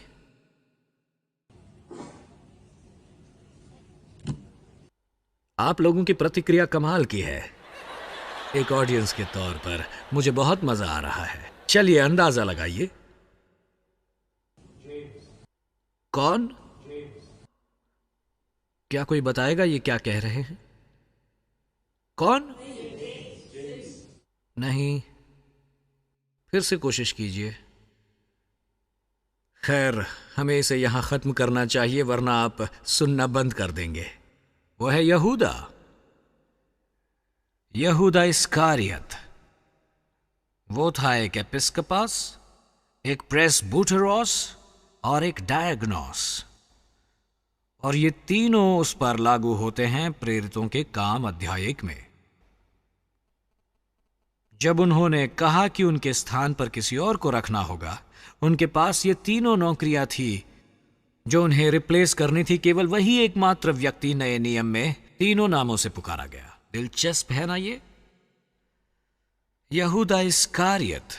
आप लोगों की प्रतिक्रिया कमाल की है। एक ऑडियंस के तौर पर मुझे बहुत मजा आ रहा है। चलिए अंदाजा लगाइए। कौन? क्या कोई बताएगा ये क्या कह रहे हैं? कौन? नहीं, फिर से कोशिश कीजिए। खैर, हमें इसे यहां खत्म करना चाहिए वरना आप सुनना बंद कर देंगे। वो है यहूदा। यहूदा इस्कारियत। वो था एक एपिस्कोपोस, एक प्रेस्ब्यूटेरोस और एक डायग्नोस, और ये तीनों उस पर लागू होते हैं प्रेरितों के काम अध्याय 1 में। जब उन्होंने कहा कि उनके स्थान पर किसी और को रखना होगा, उनके पास ये तीनों नौकरियां थी जो उन्हें रिप्लेस करनी थी। केवल वही एकमात्र व्यक्ति नए नियम में तीनों नामों से पुकारा गया। दिलचस्प है ना ये? यहूदा इस्कारियत।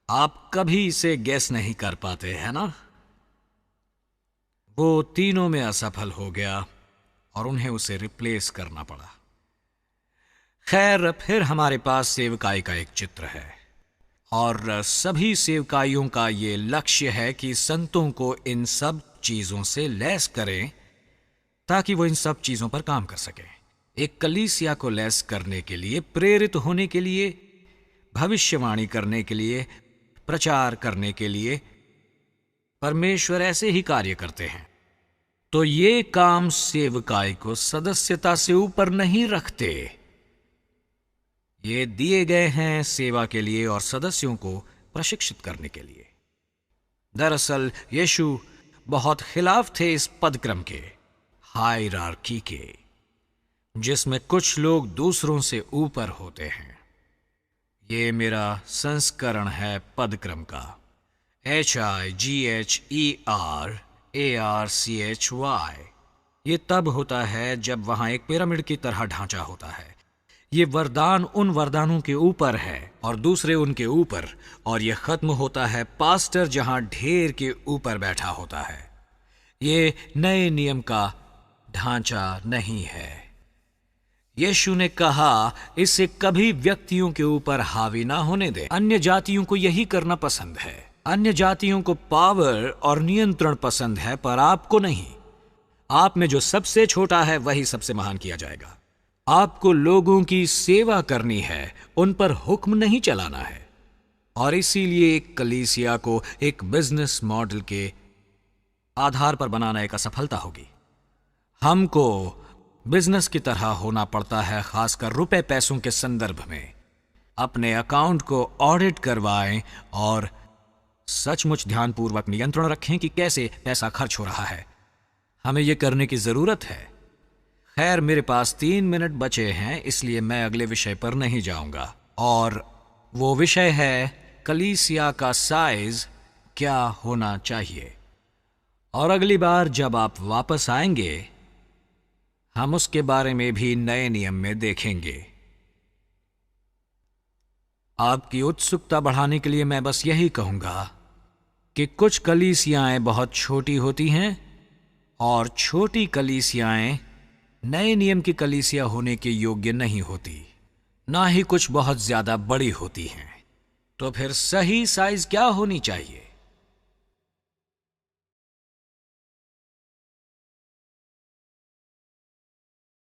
आप कभी इसे गैस नहीं कर पाते, है ना? वो तीनों में असफल हो गया और उन्हें उसे रिप्लेस करना पड़ा। खैर, फिर हमारे पास सेवकाई का एक चित्र है, और सभी सेवकाइयों का ये लक्ष्य है कि संतों को इन सब चीजों से लैस करें ताकि वो इन सब चीजों पर काम कर सकें। एक कलीसिया को लैस करने के लिए, प्रेरित होने के लिए, भविष्यवाणी करने के लिए, प्रचार करने के लिए परमेश्वर ऐसे ही कार्य करते हैं। तो ये काम सेवकाई को सदस्यता से ऊपर नहीं रखते। ये दिए गए हैं सेवा के लिए और सदस्यों को प्रशिक्षित करने के लिए। दरअसल यीशु बहुत खिलाफ थे इस पदक्रम के, हायरार्की के, जिसमें कुछ लोग दूसरों से ऊपर होते हैं। ये मेरा संस्करण है पदक्रम का, HIGHERARCHY। ये तब होता है जब वहां एक पिरामिड की तरह ढांचा होता है। ये वरदान उन वरदानों के ऊपर है और दूसरे उनके ऊपर, और ये खत्म होता है पास्टर जहां ढेर के ऊपर बैठा होता है। ये नए नियम का ढांचा नहीं है। यीशु ने कहा इसे कभी व्यक्तियों के ऊपर हावी ना होने दे। अन्य जातियों को यही करना पसंद है। अन्य जातियों को पावर और नियंत्रण पसंद है, पर आपको नहीं। आप में जो सबसे छोटा है वही सबसे महान किया जाएगा। आपको लोगों की सेवा करनी है, उन पर हुक्म नहीं चलाना है। और इसीलिए एक कलीसिया को एक बिजनेस मॉडल के आधार पर बनाना एक असफलता होगी। हमको बिजनेस की तरह होना पड़ता है, खासकर रुपए पैसों के संदर्भ में। अपने अकाउंट को ऑडिट करवाएं और सचमुच ध्यानपूर्वक नियंत्रण रखें कि कैसे पैसा खर्च हो रहा है। हमें यह करने की जरूरत है। खैर, मेरे पास 3 मिनट बचे हैं, इसलिए मैं अगले विषय पर नहीं जाऊंगा, और वो विषय है कलीसिया का साइज क्या होना चाहिए। और अगली बार जब आप वापस आएंगे, हम उसके बारे में भी नए नियम में देखेंगे। आपकी उत्सुकता बढ़ाने के लिए मैं बस यही कहूंगा कि कुछ कलीसियाएं बहुत छोटी होती हैं और छोटी कलीसियाएं नए नियम की कलीसिया होने के योग्य नहीं होती, ना ही कुछ बहुत ज्यादा बड़ी होती हैं। तो फिर सही साइज क्या होनी चाहिए?